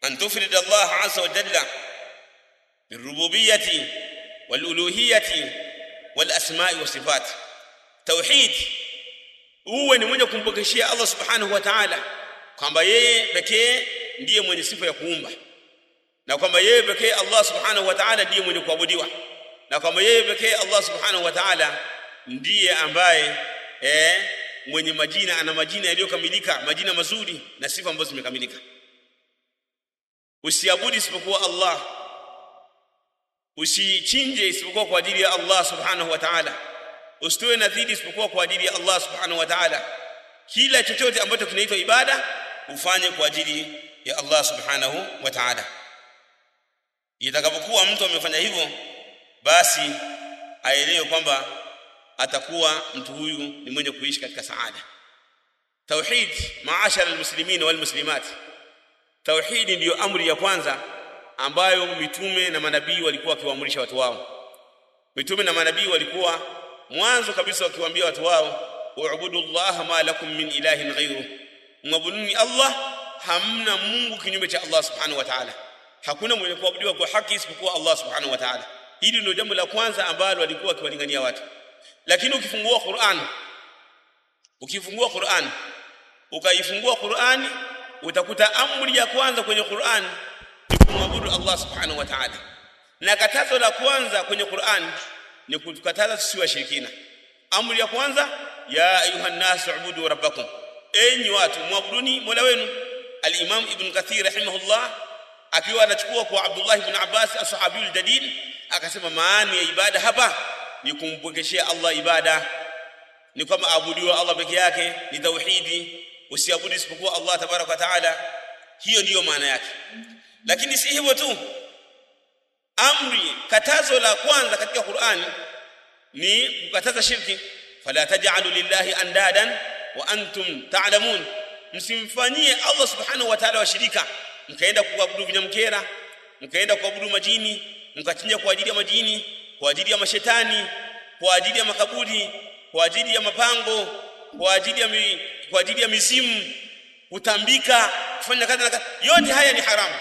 Speaker 1: an tufrid Allah azza wa jalla birububiyyati wal uluhiyyati wal asma'i was sifat. Tauhid uwe ni mwenye kumpokeshia Allah subhanahu wa ta'ala kwamba yeye pekee ndiye mwenye sifa ya kuumba, na kwamba yeye pekee Allah subhanahu wa ta'ala ndiye mwenye kuabudiwa, na kwamba yeye pekee Allah subhanahu wa ta'ala ndiye ambaye mwenye majina, ana majina yaliyokamilika, majina mazuri na sifa ambazo zimekamilika. Usiabudu isipokuwa Allah, usichinje isipokuwa kwa ajili ya Allah subhanahu wa ta'ala, usitoe nadhiri isipokuwa kwa ajili ya Allah subhanahu wa ta'ala. Kila chochote ambacho kinaitwa ibada ufanye kwa ajili ya Allah subhanahu wa ta'ala. Itakapokuwa mtu amefanya hivyo, basi aelewe kwamba atakuwa mtu huyu ni mwenye kuishi katika saada. Tauhid, maashara almuslimin wal muslimat, tauhid ndiyo amri ya kwanza ambayo mitume na manabii walikuwa wakiwaamrisha watu wao. Mitume na manabii walikuwa mwanzo kabisa wakiwaambia watu wao, u'budu Allah ma lakum min ilahin ghayruhu, mwabuduni Allah, hamna Mungu kinyume cha Allah subhanahu wa ta'ala, hakuna mwenye kuabudiwa kwa haki isipokuwa Allah subhanahu wa ta'ala. Hili ndio jambo la kwanza ambalo walikuwa wakiwalingania watu. Lakini ukifungua Qur'an, ukaifungua Qur'ani, utakuta amri ya kwanza kwenye Qur'an ni kumwabudu Allah subhanahu wa ta'ala, na katazo la kwanza kwenye Qur'an ni kutukataza sisi washirikina. Amri ya kwanza, ya ayuhan nas ubudu rabbakum, enyi watu muabuduni mola wenu. Al-Imam Ibn Kathir rahimahullah akiwa anachukua kwa Abdullah ibn Abbas as-sahabiyul jadid akasema maana ya ibada hapa ni kumpwekeshea Allah ibada, ni kama abudiwa Allah peke yake, ni tauhidi, usiabudu isipokuwa Allah tabaraka wa taala. Hiyo ndiyo maana yake. Lakini si hivyo tu, amri katazo la kwanza katika Qur'an ni kukataza shirki. Fala taj'alu lillahi andadan wa antum ta'lamun, msimfanyie Allah subhanahu wa ta'ala washirika, mkaenda kuabudu vinyamkera, mkaenda kuabudu majini, mkachinja kwa ajili ya majini, kwa ajili ya mashetani, kwa ajili ya makaburi, kwa ajili ya mapango, kwa ajili ya mizimu, kutambika, kufanya kadha. Yote haya ni haramu.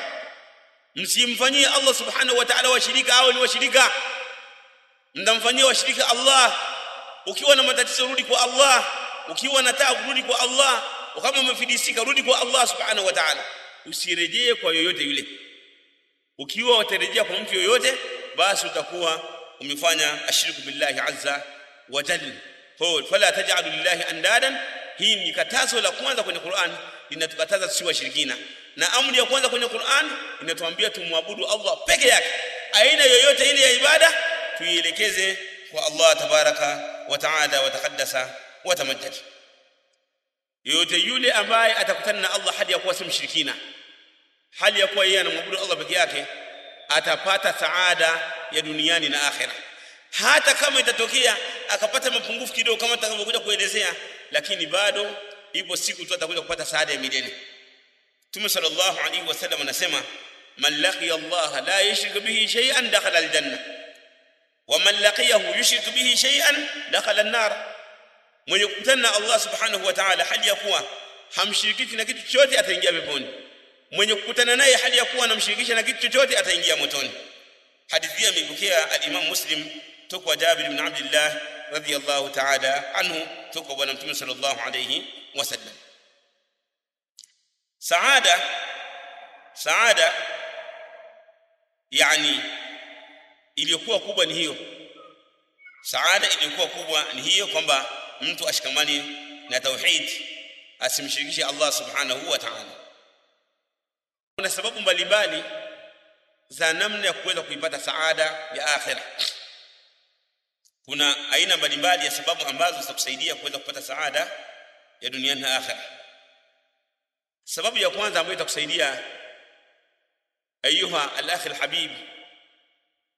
Speaker 1: Msimfanyie Allah subhanahu wa ta'ala washirika au ni washirika. Mndamfanyia washirika Allah. Ukiwa na matatizo rudi kwa Allah, ukiwa na taabu rudi kwa Allah, kama umefidisika rudi kwa Allah subhanahu wa ta'ala. Usirejee kwa yoyote yule. Ukiwa utarejea kwa mtu yoyote, basi utakuwa umefanya ashirku billahi azza wa jalla. Fala taj'alu lillahi andadan, hii ni katazo la kwanza kwenye Qur'an, linatukataza sisi washirikina. Na amri ya kwanza kwenye Qur'an inatuambia tumwabudu Allah peke yake. Aina yoyote ile ya ibada tuielekeze kwa Allah tabaraka wa taala wa taqaddasa wa tamajjad. Yoyote yule ambaye atakutana na Allah hadi ya kuwa si mshirikina, hali ya kuwa yeye anamwabudu Allah peke yake, atapata saada ya duniani na akhera. Hata kama itatokea akapata mapungufu kidogo kama tutakavyokuja kuelezea, lakini bado ipo siku tu atakuja kupata saada ya milele. Mtume sallallahu alaihi wasallam anasema, man laqiya Allah la yushrik bihi shay'an dakhala aljanna wa man laqiyahu yushrik bihi shay'an dakhala an-nar. Mwenye kukutana na Allah subhanahu wa ta'ala hali ya kuwa hamshirikishi na kitu chochote ataingia peponi. Mwenye kukutana naye hali ya kuwa anamshirikisha na kitu chochote ataingia motoni. Hadithi hii imepokea al-Imam Muslim toka Jabir ibn Abdullah radhiyallahu ta'ala anhu toka bwana Mtume sallallahu alayhi wasallam. Saada yani iliyokuwa kubwa ni hiyo. Saada iliyokuwa kubwa ni hiyo, kwamba mtu ashikamani na tauhid, asimshirikishe Allah subhanahu wa ta'ala. Kuna sababu mbalimbali za namna ya kuweza kuipata saada ya akhira. Kuna aina mbalimbali ya sababu ambazo zitakusaidia kuweza kupata saada ya duniani na akhira. Sababu ya kwanza ambayo itakusaidia, ayuha al-akh al-habib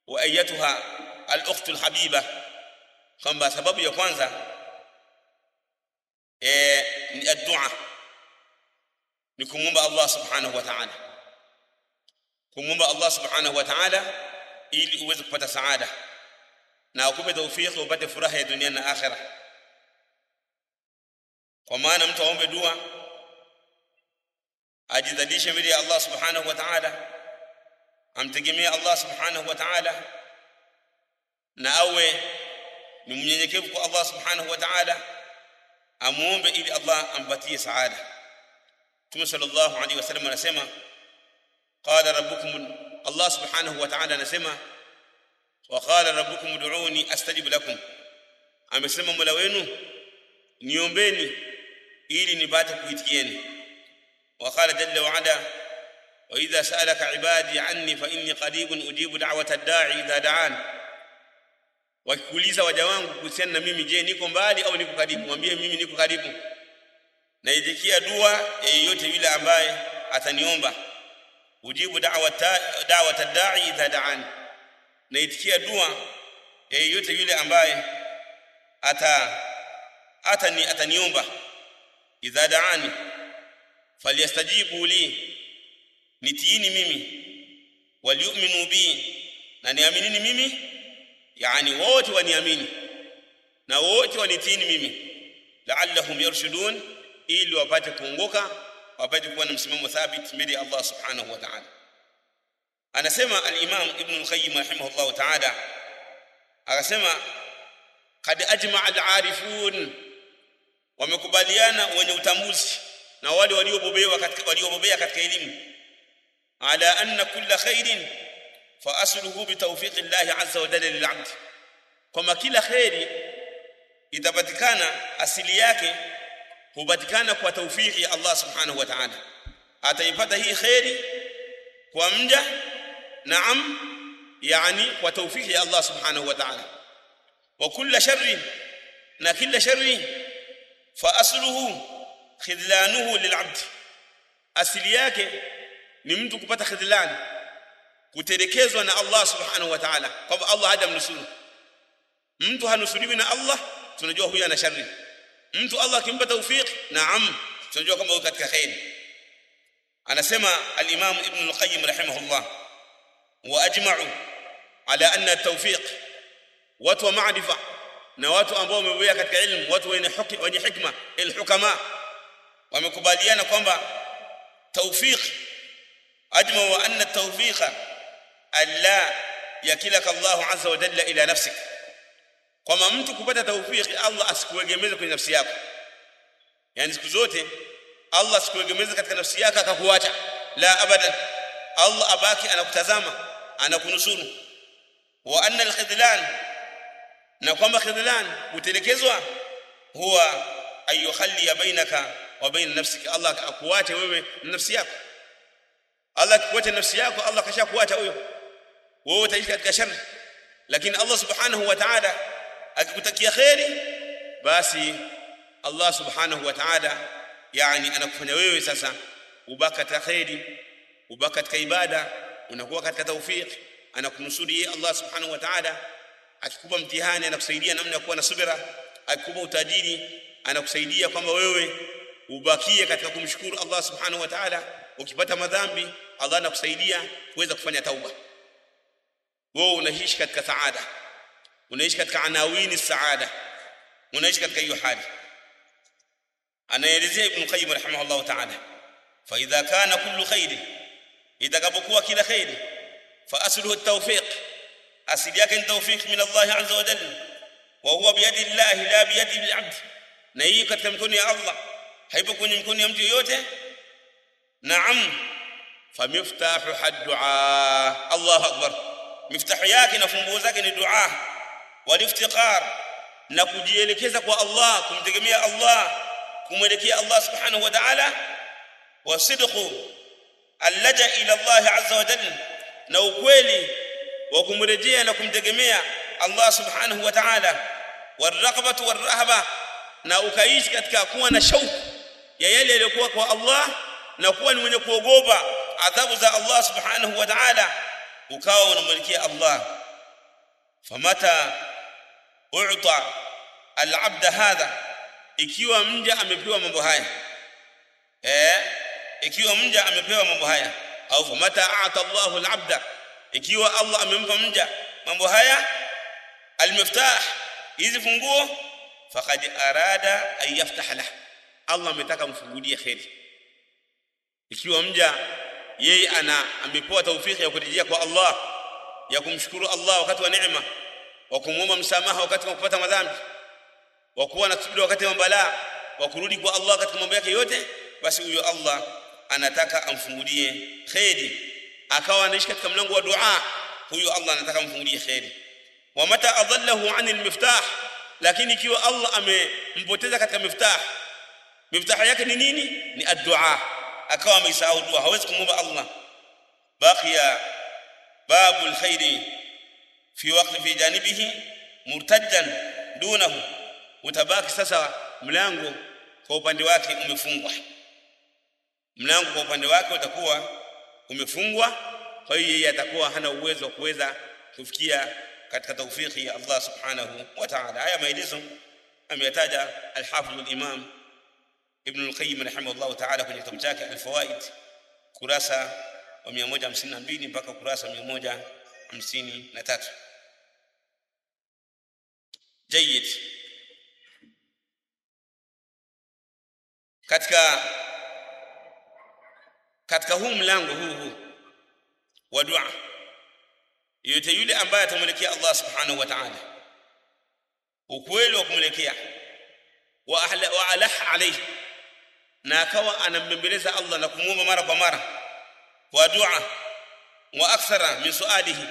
Speaker 1: wa ayatuha al-ukht al-habiba, kwamba sababu ya kwanza ni ad-du'a, ni kumwomba Allah subhanahu wa ta'ala, kumwomba Allah subhanahu wa ta'ala ili uweze kupata saada na ukupe tawfiki upate furaha ya dunia na akhira. Kwa maana mtu aombe dua, ajidhalishe mbele ya Allah subhanahu wa ta'ala, amtegemea Allah subhanahu wa ta'ala, na awe ni mnyenyekevu kwa Allah subhanahu wa ta'ala, amuombe ili Allah ampatie saada. Mtume sallallahu alaihi wasallam anasema, qala rabbukum, Allah subhanahu wa ta'ala anasema, wa qala rabbukum ud'uni astajib lakum, amesema Mola wenu niombeni ili nipate kuitikieni. Wa qala jalla wa ala, wa idha sa'alaka ibadi anni fa inni qaribun ujibu da'wata ad-da'i idha da'an. Wakikuuliza waja wangu kuhusiana na mimi, je, niko mbali au niko karibu, mwambie mimi niko karibu, naitikia dua yeyote yule ambaye ataniomba. Ujibu da'wata ad-da'i idha da'an, naitikia dua yeyote yule ambaye ataniomba. Idha da'ani falyastajibu li, nitiini mimi, waliyu'minu bi, na niaminini mimi, yani wote waniamini na wote wanitiini mimi, la'allahum yarshudun, ili wapate kuongoka, wapate kuwa na msimamo thabit mbele ya Allah subhanahu wa ta'ala. Anasema al-Imam Ibn al-Qayyim rahimahullah ta'ala, akasema qad ajma'a al-arifun, wamekubaliana wenye utambuzi na wale waliobobea katika elimu, ala anna kulla khairin fa asluhu bi tawfiqi Allah azza wa jalla lil-'abd, kama kila khairi itapatikana asili yake hupatikana kwa tawfiki ya Allah subhanahu wa ta'ala. Ataipata hii khairi kwa mja, naam, yani kwa tawfiki ya Allah subhanahu wa ta'ala. Wa kullu sharrin, na kila sharri fa asluhu khidlanuhu lil'abd, asili yake ni mtu kupata khidlan, kutelekezwa na Allah subhanahu wa ta'ala, kwamba Allah hadamnusuru. Mtu hanusuriwi na Allah, tunajua huyu ana sharri. Mtu Allah akimpa tawfik, naam, tunajua kwamba yuko katika khair. Anasema al-Imam Ibn al-Qayyim rahimahullah, wa ajma'u ala anna at-tawfiq, watu wa maarifa na watu ambao wamebobea katika ilmu, watu wenye hikma, al-hukama, wamekubaliana kwamba tawfiq, ajma'u anna at-tawfiqa alla yakilaka Allah azza wa jalla ila nafsik, kwamba mtu kupata tawfiki Allah asikuegemeze kwenye nafsi yako. Yani siku zote Allah asikuegemeze katika nafsi yako akakuacha, la abadan. Allah abaki anakutazama, anakunusuru. Wa anna al-khidlan, na kwamba khidlan utelekezwa, huwa ayukhalli bainaka wa bain nafsika, Allah akuache wewe na nafsi yako. Allah akuache nafsi yako, Allah kashakuacha huyo, wewe utaishi katika shari. Lakini Allah subhanahu wa ta'ala akikutakia khairi, basi Allah subhanahu wa ta'ala yani anakufanya wewe sasa ubaka katika khairi, ubaka katika ibada, unakuwa katika tawfik, anakunusuri Allah subhanahu wa ta'ala. Akikupa mtihani anakusaidia namna ya kuwa na subira, akikupa utajiri anakusaidia kwamba wewe ubakie katika kumshukuru Allah subhanahu wa ta'ala. Ukipata madhambi Allah anakusaidia kuweza kufanya tauba. Wewe unaishi katika saada, unaishi katika anawini saada, unaishi katika hiyo hali. Anaelezea Ibn Qayyim rahimahullah ta'ala, fa idha kana kullu khair, itakapokuwa kila khair, fa asluhu at-tawfiq, asili yake ni tawfiq min Allah azza wa jalla, wa huwa biyadi Allah la biyadi al-'abd, na hii katika mikono ya Allah, haipo kwenye mikono ya mtu yote. Naam, fa miftahu ad-du'a, Allahu akbar, miftahu yake na funguo zake ni dua, waliftiqar, na kujielekeza kwa Allah, kumtegemea Allah, kumwelekea Allah subhanahu wa ta'ala, wa sidqu allaja ila Allah azza wa jalla, na ukweli wa kumrejea na kumtegemea Allah subhanahu wa ta'ala, waraqabatu warahaba, na ukaishi katika kuwa na shauku ya yale yaliyokuwa kwa Allah, na kuwa ni mwenye kuogopa adhabu za Allah subhanahu wa ta'ala, ukawa unamwelekea Allah. Famata u'ta al-'abd hadha, ikiwa mja amepewa mambo haya, ikiwa mja amepewa mambo haya, au famata a'ta Allahu al-'abda, ikiwa Allah amempa mja mambo haya, al-miftah, hizi funguo, faqad arada an yaftah lahu, Allah ametaka mfungulie khairi. Ikiwa mja yeye amepewa tawfiki ya kurejea kwa Allah, ya kumshukuru Allah wakati wa neema, wa kumwomba msamaha wakati wa kupata madhambi, wa kuwa na subira wakati wa balaa, wa kurudi kwa Allah katika mambo yake yote, basi huyo Allah anataka amfungulie khairi. Akawa anaishi katika mlango wa dua, huyo Allah anataka amfungulie khairi. Wa mata adallahu 'anil miftah, lakini ikiwa Allah amempoteza katika miftah, miftah yake ni nini? Ni ad-du'a, akawa amesahau dua, hawezi kumwomba Allah. Baqiya babul khairi fi waqti fi janibihi murtaddan dunahu, utabaki sasa mlango kwa upande wake umefungwa, mlango kwa upande wake utakuwa umefungwa. Kwa hiyo yeye atakuwa hana uwezo wa kuweza kufikia katika tawfiki ya Allah subhanahu wa ta'ala. Haya maelezo ameyataja al-Hafidh al-Imam Ibn al-Qayyim rahimahullah ta'ala kwenye kitabu chake al-Fawaid, kurasa wa 152 mpaka kurasa 153. Jayyid. Katika huu mlango huu wa dua, yote yule ambaye atamwelekea Allah subhanahu wa ta'ala ukweli wa kumwelekea, wa alah alayhi, na akawa anambembeleza Allah na kumuomba mara kwa mara kwa dua, wa akthara min sualihi,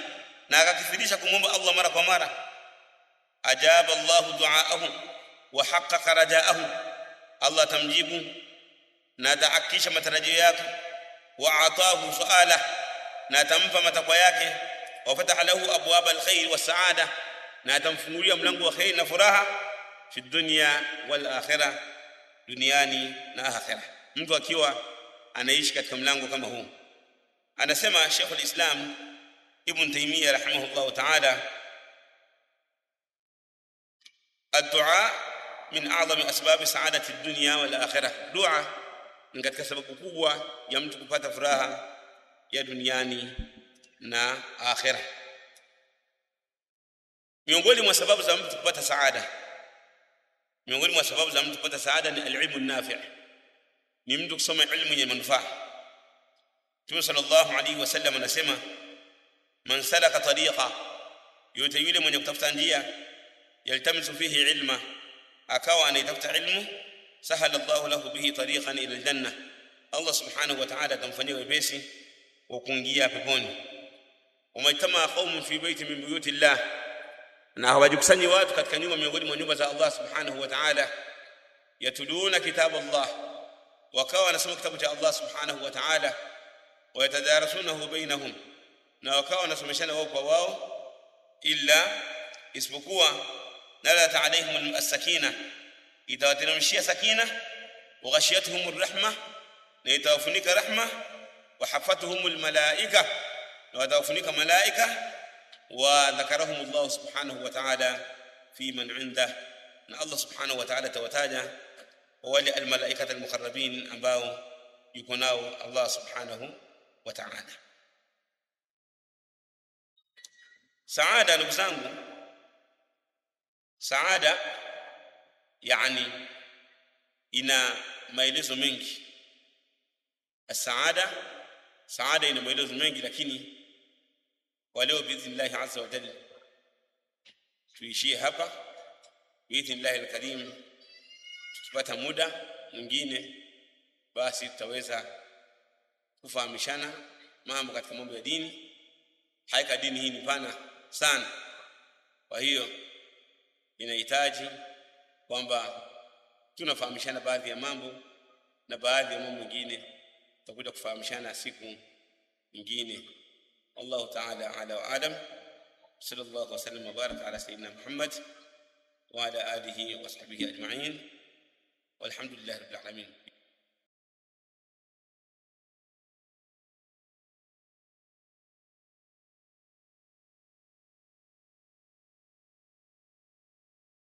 Speaker 1: na akakithirisha kumuomba Allah mara kwa mara, ajaba Allahu duaahu wa haqqaqa rajaahu, Allah tamjibu na ataakisha matarajio yake, wa ataahu suala, na atampa matakwa yake, wa fataha lahu abwab alkhair wasaada, na atamfungulia mlango wa khair na furaha fi dunya wal akhirah, duniani na akhirah. Mtu akiwa anaishi katika mlango kama huu. Anasema Sheikh al-Islam Ibn Taymiyyah rahimahullah ta'ala, ad-du'a min a'zami asbab sa'adati ad-dunya wal akhirah. Dua ni katika sababu kubwa ya mtu kupata furaha ya duniani na akhirah. Miongoni mwa sababu za mtu kupata saada, miongoni mwa sababu za mtu kupata saada ni al-ilmu an-nafi', ni mtu kusoma ilmu yenye manufaa. Mtume sallallahu alayhi wasallam anasema, man salaka tariqa, yote yule mwenye kutafuta njia, yaltamisu fihi ilma, akawa anaitafuta ilmu, sahala Allahu lahu bihi tariqan ila aljanna, Allah subhanahu wa ta'ala atamfanyia wepesi wa kuingia peponi. Wamaitama qaumun fi baytin min buyuti Allah, na hawajikusanya watu katika nyumba miongoni mwa nyumba za Allah subhanahu wa ta'ala, yatuluna kitab Allah, wakawa wanasoma kitabu cha Allah subhanahu wa ta'ala, wayatadarasunahu bainahum, na wakawa wanasomeshana wao kwa wao, illa isipokuwa nalat alaihim as-sakina, itawateremshia sakina, wa ghashiyatuhum ar-rahma, na itawafunika rahma, wa hafatuhum al-malaika, na watawafunika malaika, wa dhakarahum Allah subhanahu wa ta'ala fi man 'indah, na Allah subhanahu wa ta'ala tawataja wale al-malaikata al-muqarrabin ambao yuko nao Allah subhanahu wa ta'ala. Saada, ndugu zangu, saada yani ina maelezo mengi. Saada ina maelezo mengi, lakini kwa leo biidhnillah azza wa jalla tuishie hapa biidhnillah alkarim. Tukipata muda mwingine basi tutaweza kufahamishana mambo katika mambo ya dini. Haika dini hii ni pana sana, kwa hiyo inahitaji kwamba tunafahamishana baadhi ya mambo, na baadhi ya mambo mengine tutakuja kufahamishana siku nyingine. Allah ta'ala ala wa adam. Sallallahu alaihi wasallam wa baraka ala sayyidina Muhammad wa ala alihi wa sahbihi ajma'in, walhamdulillahi rabbil alamin.